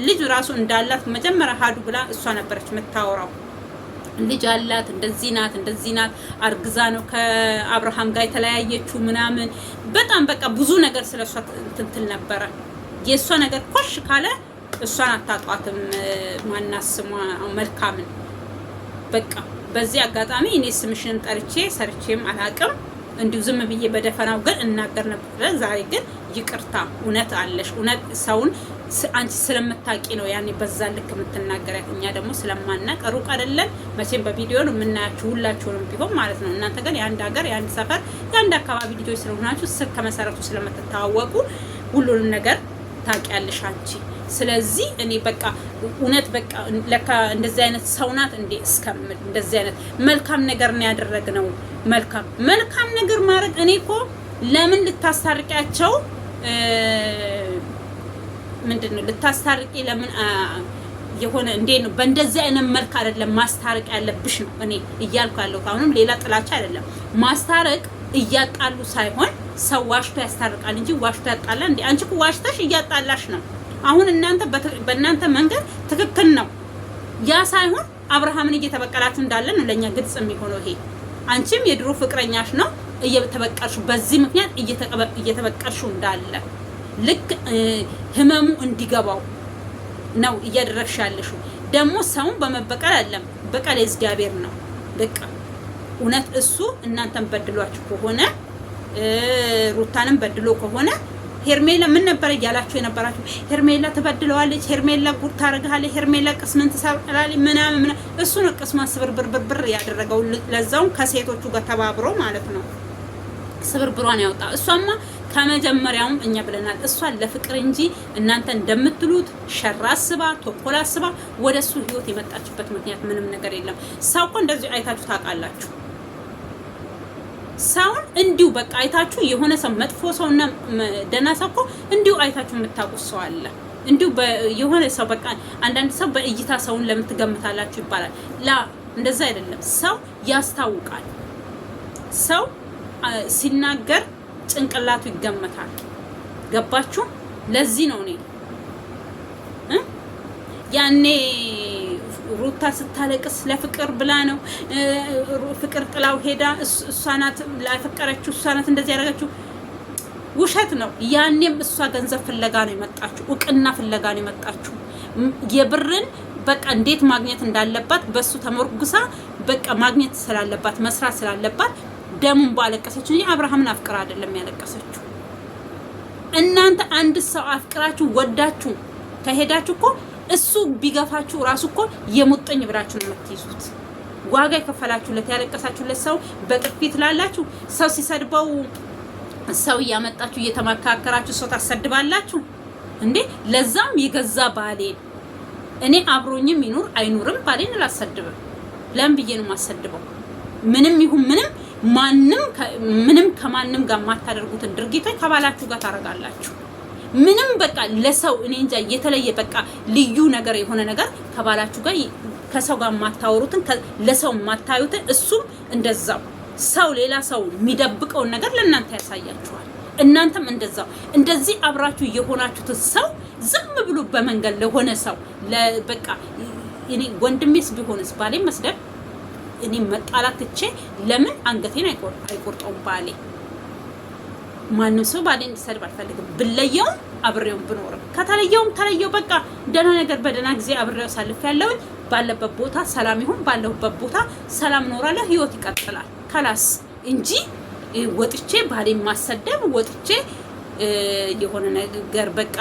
ልጅ ራሱ እንዳላት መጀመሪያ ሀዱ ብላ እሷ ነበረች የምታወራው። ልጅ አላት፣ እንደዚህ ናት፣ አርግዛ ነው ከአብርሃም ጋር የተለያየችው ምናምን። በጣም በቃ ብዙ ነገር ስለሷ ትንትል ነበረ። የሷ ነገር ኮሽ ካለ እሷን አታጧትም። ማናስሟ መልካምን በቃ በዚህ አጋጣሚ እኔ ስምሽን ጠርቼ ሰርቼም አላቅም፣ እንዲሁ ዝም ብዬ በደፈናው ግን እናገር ነበር። ዛሬ ግን ይቅርታ፣ እውነት አለሽ። እውነት ሰውን አንቺ ስለምታቂ ነው ያኔ በዛ ልክ የምትናገሪያት። እኛ ደግሞ ስለማናቅ ሩቅ አይደለም መቼም በቪዲዮ ነው የምናያችሁ ሁላችሁንም ቢሆን ማለት ነው። እናንተ ግን የአንድ ሀገር የአንድ ሰፈር የአንድ አካባቢ ልጆች ስለሆናችሁ ከመሰረቱ ስለምትተዋወቁ ሁሉንም ነገር ታውቂያለሽ አንቺ። ስለዚህ እኔ በቃ እውነት በቃ ለካ እንደዚህ አይነት ሰው ናት እንዴ እስከምል እንደዚህ አይነት መልካም ነገር ነው ያደረግነው። መልካም ነገር ማድረግ እኔ እኮ ለምን ልታስታርቂያቸው ምንድነው ልታስታርቂ ለምን የሆነ እንዴ ነው በእንደዚህ አይነት መልክ አይደለም ማስታረቅ ያለብሽ ነው እኔ እያልኩ ያለው። አሁንም ሌላ ጥላቻ አይደለም ማስታረቅ እያጣሉ ሳይሆን ሰው ዋሽቶ ያስታርቃል እንጂ ዋሽቶ ያጣላ እንዴ? አንቺ እኮ ዋሽተሽ እያጣላሽ ነው። አሁን እናንተ በእናንተ መንገድ ትክክል ነው። ያ ሳይሆን አብርሃምን እየተበቀላችሁ እንዳለ ነው ለኛ ግልጽ የሚሆነው። ይሄ አንቺም የድሮ ፍቅረኛሽ ነው እየተበቀልሹ፣ በዚህ ምክንያት እየተበቀልሹ እንዳለ ልክ ህመሙ እንዲገባው ነው እያደረግሽ ያለሽው። ደግሞ ሰውን በመበቀል አይደለም፣ በቀል እግዚአብሔር ነው። በቃ እውነት እሱ እናንተን በድሏችሁ ከሆነ ሩታንም በድሎ ከሆነ ሄርሜላ ምን ነበር እያላችሁ የነበራችሁ? ሄርሜላ ተበድለዋለች፣ ሄርሜላ ጉድ ታረጋለች፣ ሄርሜላ ቅስምን ትሰራለች ምናምን። እሱ ነው ቅስማ ስብርብር ያደረገው፣ ለዛውም ከሴቶቹ ጋር ተባብሮ ማለት ነው ስብርብሯን ያወጣ። እሷማ ከመጀመሪያውም እኛ ብለናል፣ እሷ ለፍቅር እንጂ እናንተ እንደምትሉት ሸራ አስባ ተንኮል አስባ ወደሱ ህይወት የመጣችበት ምክንያት ምንም ነገር የለም። ሰው እኮ እንደዚህ አይታችሁ ታውቃላችሁ። ሰውን እንዲሁ በቃ አይታችሁ የሆነ ሰው መጥፎ ሰውና ደህና ሰው እኮ እንዲሁ አይታችሁ የምታውቁት ሰው አለ። እንዲሁ የሆነ ሰው በቃ አንዳንድ ሰው በእይታ ሰውን ለምን ትገምታላችሁ ይባላል። እንደዛ አይደለም። ሰው ያስታውቃል። ሰው ሲናገር ጭንቅላቱ ይገመታል። ገባችሁ? ለዚህ ነው እኔ ያኔ ሩታ ስታለቅስ ለፍቅር ብላ ነው ፍቅር ጥላው ሄዳ እሷ ናት ላፈቀረችው፣ እሷ ናት እንደዚህ ያደረገችው። ውሸት ነው። ያኔም እሷ ገንዘብ ፍለጋ ነው የመጣችው፣ እውቅና ፍለጋ ነው የመጣችው። የብርን በቃ እንዴት ማግኘት እንዳለባት በሱ ተመርጉሳ በቃ ማግኘት ስላለባት መስራት ስላለባት ደሙን ባለቀሰችው እንጂ አብርሃምን አፍቅራ አይደለም ያለቀሰችው። እናንተ አንድ ሰው አፍቅራችሁ ወዳችሁ ከሄዳችሁ እኮ እሱ ቢገፋችሁ ራሱ እኮ የሙጥኝ ብላችሁ ነው የምትይዙት። ዋጋ የከፈላችሁለት ያለቀሳችሁለት ሰው በጥፊት ላላችሁ ሰው ሲሰድበው ሰው እያመጣችሁ እየተመካከራችሁ ሰው ታሰድባላችሁ እንዴ? ለዛም የገዛ ባሌን እኔ አብሮኝም ይኑር አይኑርም ባሌን አላሰድብም። ለምን ብዬ ነው የማሰድበው? ምንም ይሁን ምንም ምንም ከማንም ጋር ማታደርጉትን ድርጊቶች ከባላችሁ ጋር ታረጋላችሁ። ምንም በቃ ለሰው እኔ እንጃ የተለየ በቃ ልዩ ነገር የሆነ ነገር ከባላችሁ ጋር ከሰው ጋር ማታወሩትን ለሰው ማታዩትን እሱም እንደዛው ሰው ሌላ ሰው የሚደብቀውን ነገር ለእናንተ ያሳያችኋል። እናንተም እንደዛው እንደዚህ አብራችሁ የሆናችሁት ሰው ዝም ብሎ በመንገድ ለሆነ ሰው በቃ እኔ ወንድሜስ ቢሆንስ ባሌ መስደብ እኔ መጣላት ትቼ ለምን አንገቴን አይቆርጠውም ባሌ? ማንም ሰው ባሌ እንዲሰድብ አልፈልግም። ብለየው አብሬው ብኖርም ከተለየውም ተለየው በቃ ደህና ነገር በደህና ጊዜ አብሬው ሳልፍ ያለው ባለበት ቦታ ሰላም ይሁን፣ ባለሁበት ቦታ ሰላም ኖራለሁ፣ ህይወት ይቀጥላል ከላስ እንጂ ወጥቼ ባሌ ማሰደብ ወጥቼ የሆነ ነገር በቃ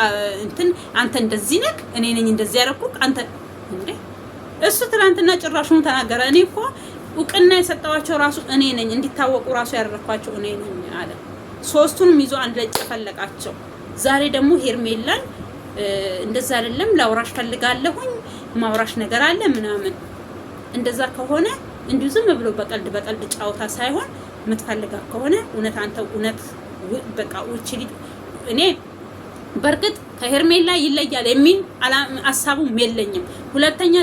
እንትን አንተ እንደዚህ ነህ እኔ ነኝ እንደዚህ ያደረኩት አንተ እንዴ እሱ ትናንትና ጭራሹን ተናገረ። እኔ እኮ እውቅና የሰጠዋቸው ራሱ እኔ ነኝ እንዲታወቁ ራሱ ያደረኳቸው እኔ ነኝ አለ። ሶስቱንም ይዞ አንድ ላይ ጨፈለቃቸው። ዛሬ ደግሞ ሄርሜላን እንደዛ አይደለም ላውራሽ ፈልጋለሁኝ ማውራሽ ነገር አለ ምናምን። እንደዛ ከሆነ እንዲሁ ዝም ብሎ በቀልድ ጫውታ ሳይሆን የምትፈልጋ ከሆነ እውነት አንተ እውነት በቃ ውጪ እኔ በርግጥ ከሄርሜላ ይለያል የሚል ሐሳቡም የለኝም። ሁለተኛ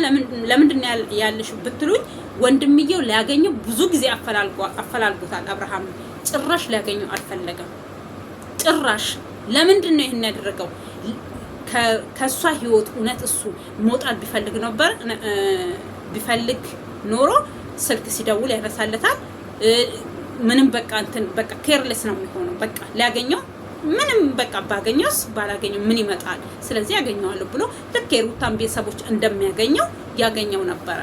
ለምንድን ያለሽ ብትሉኝ ወንድምየው ሊያገኘው ብዙ ጊዜ አፈላልጎታል። አብርሃም ጭራሽ ሊያገኘው አልፈለገም። ጭራሽ ለምንድን ነው ይሄን ያደረገው? ከሷ ህይወት እውነት እሱ መውጣት ቢፈልግ ኖሮ ስልክ ሲደውል ያነሳለታል። ምንም በቃ እንትን በቃ ኬርለስ ነው የሚሆነው። በቃ ሊያገኘው ምንም በቃ ባገኘውስ ባላገኘው ምን ይመጣል? ስለዚህ ያገኘዋለሁ ብሎ ልክ የሩታን ቤተሰቦች እንደሚያገኘው ያገኘው ነበረ።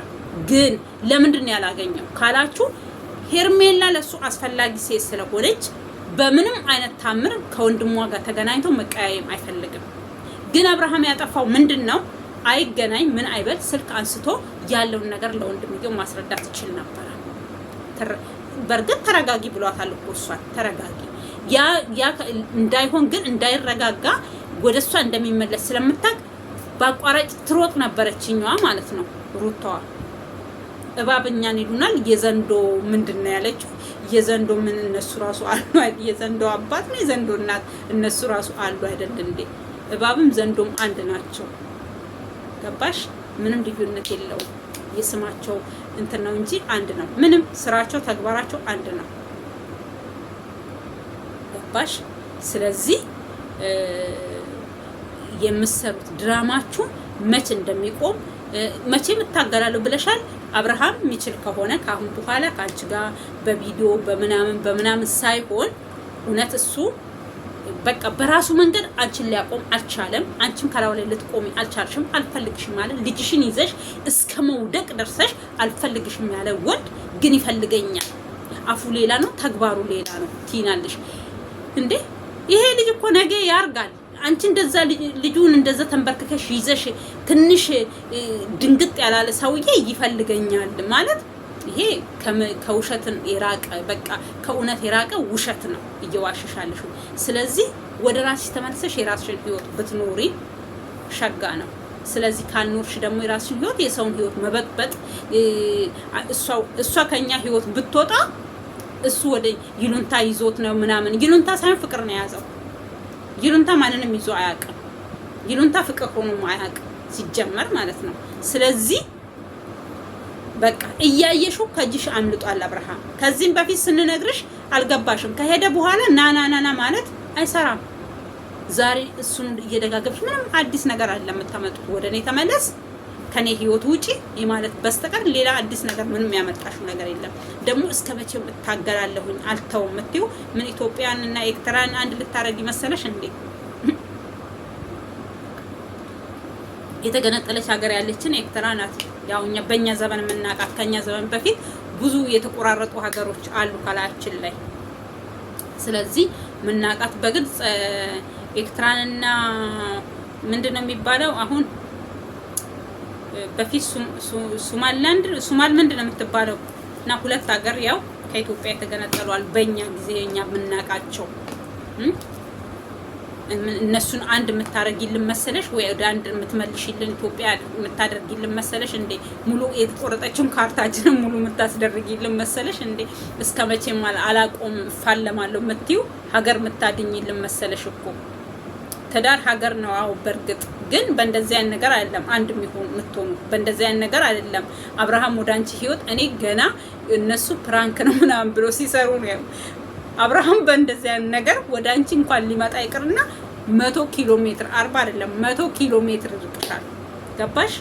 ግን ለምንድን ነው ያላገኘው ካላችሁ ሄርሜላ ለሱ አስፈላጊ ሴት ስለሆነች በምንም አይነት ታምር ከወንድሟ ጋር ተገናኝቶ መቀያየም አይፈልግም። ግን አብርሃም ያጠፋው ምንድነው? አይገናኝ ምን አይበል ስልክ አንስቶ ያለውን ነገር ለወንድምየው ማስረዳት ይችል ነበር። በርግጥ ተረጋጊ ብሏታል እኮ እሷን ተረጋጊ። ያ እንዳይሆን ግን እንዳይረጋጋ ወደሷ እንደሚመለስ ስለምታውቅ በአቋራጭ ትሮጥ ነበረችኛዋ ማለት ነው ሩታዋ። እባብኛን ይሉናል የዘንዶ ምንድነው ያለችው? የዘንዶ ምን እነሱ ራሱ አሉ አይደል? የዘንዶ አባት ነው የዘንዶ እናት እነሱ ራሱ አሉ አይደል እንዴ? እባብም ዘንዶም አንድ ናቸው። ገባሽ? ምንም ልዩነት የለውም። የስማቸው እንትን ነው እንጂ አንድ ነው። ምንም ስራቸው ተግባራቸው አንድ ነው። ገባሽ? ስለዚህ የምትሰሩት ድራማችሁ መቼ እንደሚቆም መቼ እታገላለሁ ብለሻል። አብርሃም የሚችል ከሆነ ካሁን በኋላ ካንቺ ጋር በቪዲዮ በምናምን ሳይሆን እውነት እሱ በቃ በራሱ መንገድ አንቺን ሊያቆም አልቻለም። አንቺም ከላው ላይ ልትቆሚ አልቻልሽም። አልፈልግሽም ማለት ልጅሽን ይዘሽ እስከ መውደቅ ደርሰሽ አልፈልግሽም ያለ ወንድ ግን ይፈልገኛል። አፉ ሌላ ነው ተግባሩ ሌላ ነው ትይናለሽ እንዴ? ይሄ ልጅ እኮ ነገ ያርጋል። አንቺ እንደዛ ልጁን እንደዛ ተንበርክከሽ ይዘሽ ትንሽ ድንግጥ ያላለ ሰውዬ ይፈልገኛል ማለት ይሄ ከውሸትን የራቀ በቃ ከእውነት የራቀ ውሸት ነው እየዋሸሻለሽ። ስለዚህ ወደ ራስሽ ተመልሰሽ የራስሽን ህይወት ብትኖሪ ሸጋ ነው። ስለዚህ ካልኖርሽ ደግሞ የራስሽን ህይወት የሰውን ህይወት መበጥበጥ እሷ ከኛ ህይወት ብትወጣ እሱ ወደ ይሉንታ ይዞት ነው ምናምን። ይሉንታ ሳይሆን ፍቅር ነው የያዘው። ይሉንታ ማንንም ይዞ አያውቅም። ይሉንታ ፍቅር ሆኖ አያውቅም ሲጀመር ማለት ነው። ስለዚህ በቃ እያየሽው ከጅሽ አምልጧል አብርሃም። ከዚህም በፊት ስንነግርሽ አልገባሽም። ከሄደ በኋላ ናናናና ማለት አይሰራም። ዛሬ እሱን እየደጋገብሽ ምንም አዲስ ነገር አለ የምታመጡት ወደኔ ተመለስ ከኔ ህይወት ውጪ ማለት በስተቀር ሌላ አዲስ ነገር ምንም ያመጣሽው ነገር የለም። ደግሞ እስከ መቼም እታገላለሁኝ አልተውም የምትይው ምን ኢትዮጵያን እና ኤርትራን አንድ ልታረጊ መሰለሽ እንዴ? የተገነጠለች ሀገር ያለችን ኤርትራ ናት። ያው በእኛ ዘመን የምናውቃት ከኛ ዘመን በፊት ብዙ የተቆራረጡ ሀገሮች አሉ ከላያችን ላይ። ስለዚህ የምናውቃት በግልጽ ኤርትራንና ምንድነው የሚባለው አሁን በፊት ሱማል ምንድነው የምትባለው እና ሁለት ሀገር ያው ከኢትዮጵያ የተገነጠሏል በእኛ ጊዜ እኛ የምናውቃቸው እነሱን አንድ የምታረጊልን መሰለሽ ወይ ወደ አንድ የምትመልሽልን ኢትዮጵያ የምታደርጊልን መሰለሽ እንዴ? ሙሉ የተቆረጠችውን ካርታችንን ሙሉ የምታስደርጊልን መሰለሽ እንዴ? እስከመቼም አላቆም ፋለማለሁ የምትይው ሀገር የምታድኝልን መሰለሽ እኮ። ትዳር ሀገር ነው። አዎ በእርግጥ ግን በእንደዚህ አይነት ነገር አይደለም አንድ የሚሆን የምትሆኑ በእንደዚህ አይነት ነገር አይደለም። አብርሃም ወደ አንቺ ህይወት እኔ ገና እነሱ ፕራንክ ነው ምናምን ብሎ ሲሰሩ ነው አብርሃም በእንደዚህ አይነት ነገር ወደ አንቺ እንኳን ሊመጣ ይቅርና 100 ኪሎ ሜትር 40 አይደለም 100 ኪሎ ሜትር ይርቅሻል። ገባሽ?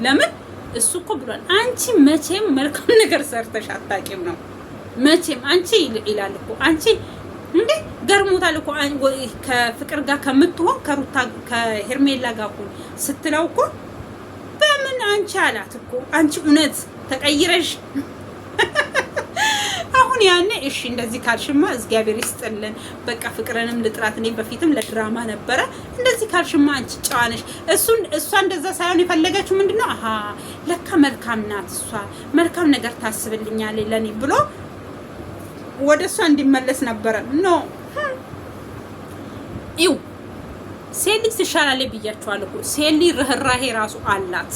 ለምን እሱ እኮ ብሏል አንቺ መቼም መልካም ነገር ሰርተሽ አታውቂም ነው መቼም አንቺ ይላል እኮ አንቺ እንዴ ገርሞታል እኮ ከፍቅር ጋር ከምትሆን ከሩታ ከሄርሜላ ጋር እኮ ስትለው እኮ በምን አንቺ አላት እኮ አንቺ እውነት ተቀይረሽ አሁን ያኔ እሺ እንደዚህ ካልሽማ እግዚአብሔር ይስጥልን በቃ ፍቅርንም ልጥራት እኔ በፊትም ለድራማ ነበረ እንደዚህ ካልሽማ አንቺ ጨዋነሽ እሷ እንደዛ ሳይሆን የፈለገችው ምንድነው አሃ ለካ መልካም ናት እሷ መልካም ነገር ታስብልኛለች ለኔ ብሎ ወደ እሷ እንዲመለስ ነበረ ኖ ይው ሴሊ ትሻላለች ብያችኋለሁ እኮ ሴሊ ርህራሄ ራሱ አላት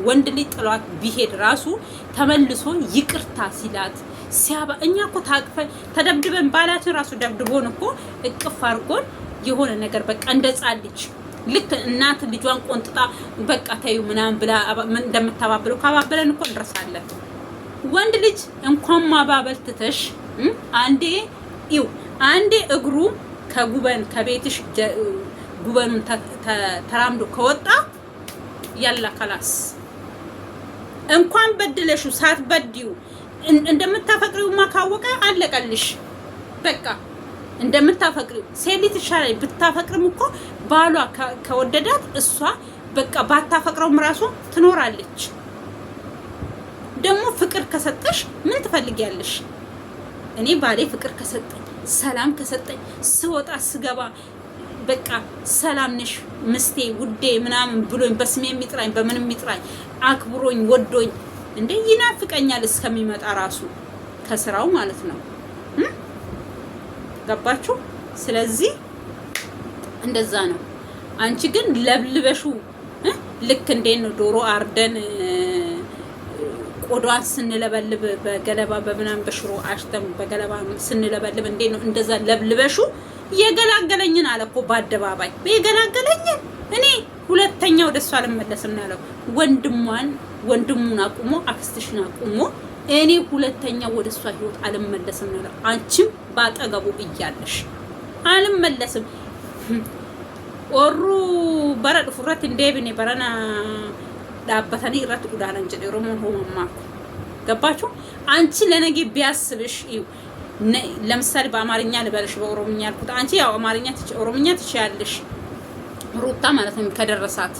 ወንድ ልጅ ጥሏት ቢሄድ ራሱ ተመልሶ ይቅርታ ሲላት ሲያባ እኛ እኮ ታቅፈን ተደብድበን ባላችን ራሱ ደብድቦን እኮ እቅፍ አድርጎን የሆነ ነገር በቃ እንደጻልች ልክ እናት ልጇን ቆንጥጣ በቃ ታዩ ምናምን ብላ እንደምታባብለው ካባበለን እኮ እንረሳለን። ወንድ ልጅ እንኳን ማባበል ትተሽ አንዴ እግሩ ከጉበን ከቤትሽ ጉበኑን ተራምዶ ከወጣ ያላ ከላስ እንኳን በድለሹ ሳትበድዩ እንደምታፈቅሪውማ ካወቀ አለቀልሽ በቃ እንደምታፈቅሪው ሴሊ ትሻላለች ብታፈቅርም እኮ ባሏ ከወደዳት እሷ በቃ ባታፈቅረውም ራሱ ትኖራለች። ደግሞ ፍቅር ከሰጠሽ ምን ትፈልጊያለሽ? እኔ ባሌ ፍቅር ከሰጠኝ ሰላም ከሰጠኝ ስወጣ ስገባ በቃ ሰላም ነሽ ምስቴ ውዴ ምናምን ብሎኝ በስሜ የሚጥራኝ በምን የሚጥራኝ አክብሮኝ ወዶኝ እንደ ይናፍቀኛል እስከሚመጣ ራሱ ከስራው ማለት ነው። ገባችሁ? ስለዚህ እንደዛ ነው። አንቺ ግን ለብልበሹ ልክ እንዴት ነው ዶሮ አርደን ቆዳን ስንለበልብ በገለባ በምናም በሽሮ አሽተም በገለባ ስንለበልብ እንዴት ነው እንደዛ ለብልበሹ የገላገለኝን አለ እኮ በአደባባይ የገላገለኝን እኔ ሁለተኛ ወደሷ አልመለስም ነው ያለው። ወንድሙን አቁሞ አክስትሽን አቁሞ እኔ ሁለተኛ ወደሷ ህይወት አልመለስም ነው ያለው። አንቺም ባጠገቡ እያለሽ አልመለስም ወሩ በረድ ፍረት እንደብኔ በረና ዳበተኒ ረት ኡዳን እንጂ ሮሞ ሆማማ ገባችሁ? አንቺ ለነገ ቢያስብሽ ለምሳሌ በአማርኛ ልበልሽ በኦሮምኛ አልኩት። አንቺ ያው አማርኛ ኦሮምኛ ትችያለሽ ሩታ ማለት ነው። ከደረሳት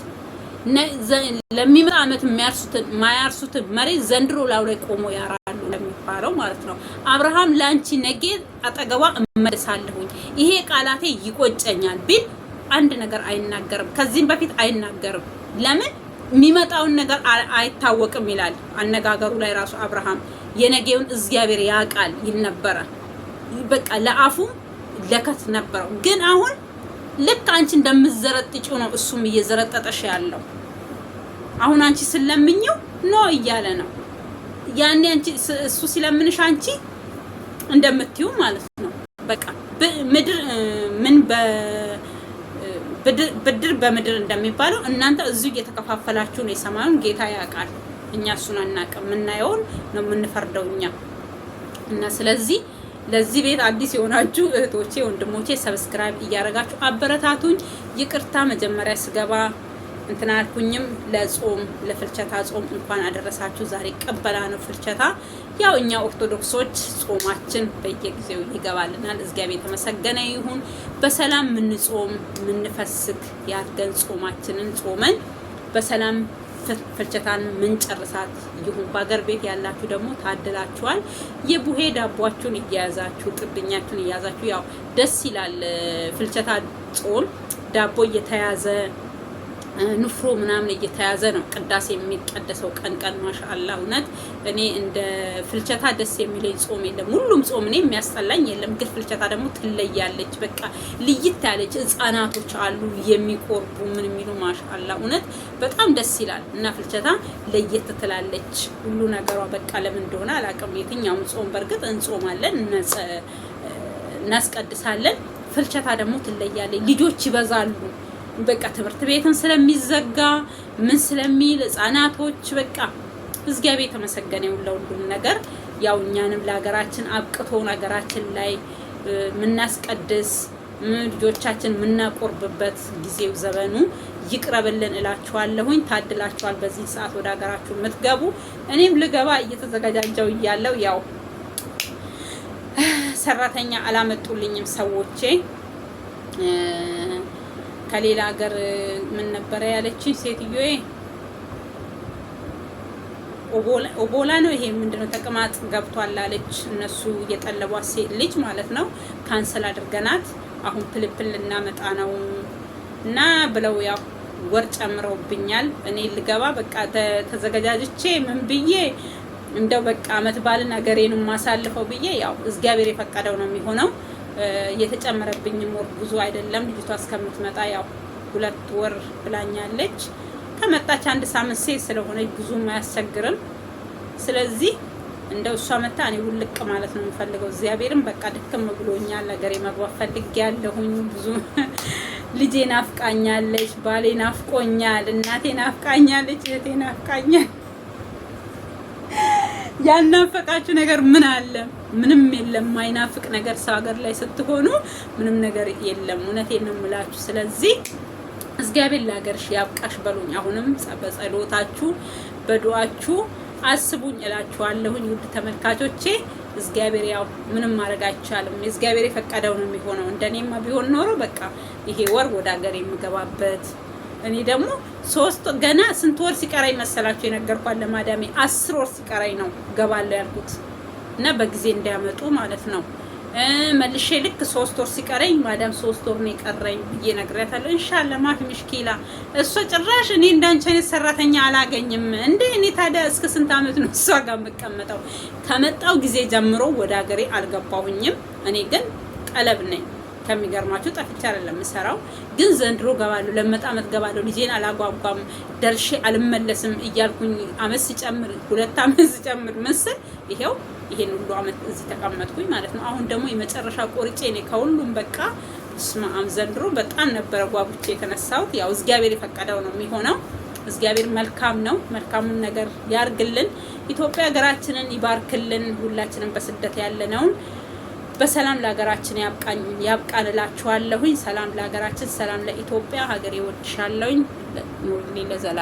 ለሚመጣ አመት ማያርሱትን መሬት ዘንድሮ ላው ላይ ቆሞ ያራሉ ለሚባለው ማለት ነው። አብርሃም ላንቺ ነገ አጠገቧ እመለሳለሁኝ ይሄ ቃላቴ ይቆጨኛል ቢል አንድ ነገር አይናገርም። ከዚህም በፊት አይናገርም። ለምን የሚመጣውን ነገር አይታወቅም ይላል አነጋገሩ ላይ ራሱ አብርሃም የነገውን እግዚአብሔር ያውቃል ይል ነበር። በቃ ለአፉ ለከት ነበረው። ግን አሁን ልክ አንቺ እንደምዘረጥጪው ነው እሱም እየዘረጠጠሽ ያለው። አሁን አንቺ ስለምኝው ነው እያለ ነው። ያኔ አንቺ እሱ ሲለምንሽ አንቺ እንደምትዩ ማለት ነው። በቃ ምድር ምን ብድር በምድር እንደሚባለው እናንተ እዚሁ እየተከፋፈላችሁ ነው። የሰማዩን ጌታ ያውቃል። እኛ እሱን አናውቅም። የምናየውን ነው የምንፈርደው እኛ። እና ስለዚህ ለዚህ ቤት አዲስ የሆናችሁ እህቶቼ ወንድሞቼ ሰብስክራይብ እያደረጋችሁ አበረታቱኝ። ይቅርታ መጀመሪያ ስገባ እንትና አልኩኝም። ለጾም ለፍልቸታ ጾም እንኳን አደረሳችሁ። ዛሬ ቀበላ ነው ፍልቸታ። ያው እኛ ኦርቶዶክሶች ጾማችን በየጊዜው ይገባልናል። እግዚአብሔር የተመሰገነ ይሁን። በሰላም ምንጾም ምንፈስክ ያድርገን። ጾማችንን ጾመን በሰላም ፍልቸታን ምንጨርሳት ይሁን። በአገር ቤት ያላችሁ ደግሞ ታድላችኋል። የቡሄ ዳቧችሁን እያያዛችሁ ጥብኛችሁን እያያዛችሁ ያው ደስ ይላል። ፍልቸታ ጾም ዳቦ እየተያዘ ንፍሮ ምናምን እየተያዘ ነው ቅዳሴ የሚቀደሰው ቀን ማሻአላ። እውነት እኔ እንደ ፍልቸታ ደስ የሚለኝ ጾም የለም። ሁሉም ጾም እኔ የሚያስጠላኝ የለም፣ ግን ፍልቸታ ደግሞ ትለያለች። በቃ ልይት ያለች ህፃናቶች አሉ የሚቆርቡ ምን የሚሉ ማሻአላ። እውነት በጣም ደስ ይላል እና ፍልቸታ ለየት ትላለች ሁሉ ነገሯ። በቃ ለምን እንደሆነ አላውቅም። የትኛውም ጾም በእርግጥ እንጾማለን እናስቀድሳለን። ፍልቸታ ደግሞ ትለያለች። ልጆች ይበዛሉ በቃ ትምህርት ቤትን ስለሚዘጋ ምን ስለሚል ህፃናቶች በቃ እግዚአብሔር የተመሰገነ ይሁን ለሁሉም ነገር። ያው እኛንም ለሀገራችን አብቅቶ ሀገራችን ላይ ምናስቀድስ ልጆቻችን ምናቆርብበት ጊዜው ዘመኑ ይቅረብልን እላችኋለሁኝ። ታድላችኋል በዚህ ሰዓት ወደ ሀገራችሁ የምትገቡ። እኔም ልገባ እየተዘጋጃጀው እያለው ያው ሰራተኛ አላመጡልኝም ሰዎቼ። ከሌላ ሀገር ምን ነበር ያለችኝ ሴትዮዬ? ኦቦላ ነው ይሄ ምንድነው ተቅማጥ ገብቷል አለች። እነሱ እየጠለቧት ሴት ልጅ ማለት ነው። ካንሰል አድርገናት አሁን ፕልፕል እናመጣ ነው እና ብለው ያው ወር ጨምረውብኛል። እኔ ልገባ በቃ ተዘጋጃጅቼ ምን ብዬ እንደው በቃ አመት ባልን ሀገሬን ማሳልፈው ብዬ ያው እግዚአብሔር የፈቀደው ነው የሚሆነው። የተጨመረብኝ ወር ብዙ አይደለም። ልጅቷ እስከምትመጣ ያው 2 ወር ብላኛለች። ከመጣች 1 ሳምንት ሴት ስለሆነች ብዙም አያስቸግርም። ስለዚህ እንደው እሷ መጣ እኔ ውልቅ ማለት ነው የምፈልገው። እግዚአብሔርም በቃ ድክም ብሎኛል። ሀገሬ መግባት ፈልጌያለሁኝ። ብዙ ልጄ ናፍቃኛለች፣ ባሌ ናፍቆኛል፣ እናቴ ናፍቃኛለች፣ እህቴ ናፍቃኛል። ያናፈቃችሁ ነገር ምን አለ? ምንም የለም። ማይናፍቅ ነገር ሰው ሀገር ላይ ስትሆኑ ምንም ነገር የለም። እውነቴን ነው የምላችሁ። ስለዚህ እግዚአብሔር ለሀገርሽ ያብቃሽ በሉኝ። አሁንም በጸሎታችሁ በዱዓችሁ አስቡኝ እላችኋለሁኝ ውድ ተመልካቾቼ። እግዚአብሔር ያው ምንም ማድረግ አይቻልም። እግዚአብሔር የፈቀደው ነው የሚሆነው። እንደኔማ ቢሆን ኖሮ በቃ ይሄ ወር ወደ ሀገር የምገባበት እኔ ደግሞ 3 ገና ስንት ወር ሲቀራይ መሰላችሁ የነገርኳት ለማዳሜ 10 ወር ሲቀራይ ነው ገባለሁ ያልኩት እና በጊዜ እንዲያመጡ ማለት ነው። መልሼ ልክ 3 ወር ሲቀራይ ማዳም 3 ወር ነው የቀረኝ ብዬ ነግሬያታለሁ። ኢንሻአላህ ማፊ ምሽኪላ። እሷ ጭራሽ እኔ እንዳንቺ አይነት ሰራተኛ አላገኝም እንዴ? እኔ ታዲያ እስከ ስንት አመት ነው እሷ ጋር መቀመጠው? ከመጣው ጊዜ ጀምሮ ወደ ሀገሬ አልገባሁኝም። እኔ ግን ቀለብ ነኝ። ከሚገርማችሁ ጠፍቻ አይደለም የምሰራው፣ ግን ዘንድሮ ገባለሁ። ለመጣ አመት ገባለሁ። ልጄን አላጓጓም ደርሼ አልመለስም እያልኩኝ አመት ሲጨምር 2 አመት ሲጨምር መስል ይሄን ሁሉ አመት እዚህ ተቀመጥኩኝ ማለት ነው። አሁን ደግሞ የመጨረሻ ቆርጬ እኔ ከሁሉም በቃ ስማም ዘንድሮ በጣም ነበረ ጓጉቼ የተነሳሁት። ያው እግዚአብሔር የፈቀደው ነው የሚሆነው። እግዚአብሔር መልካም ነው። መልካሙን ነገር ያርግልን። ኢትዮጵያ ሀገራችንን ይባርክልን። ሁላችንም በስደት ያለነውን በሰላም ለሀገራችን ያብቃን እላችኋለሁኝ። ሰላም ለሀገራችን፣ ሰላም ለኢትዮጵያ። ሀገሬ ወድሻለሁኝ። ኑርልኝ ለዘላለም።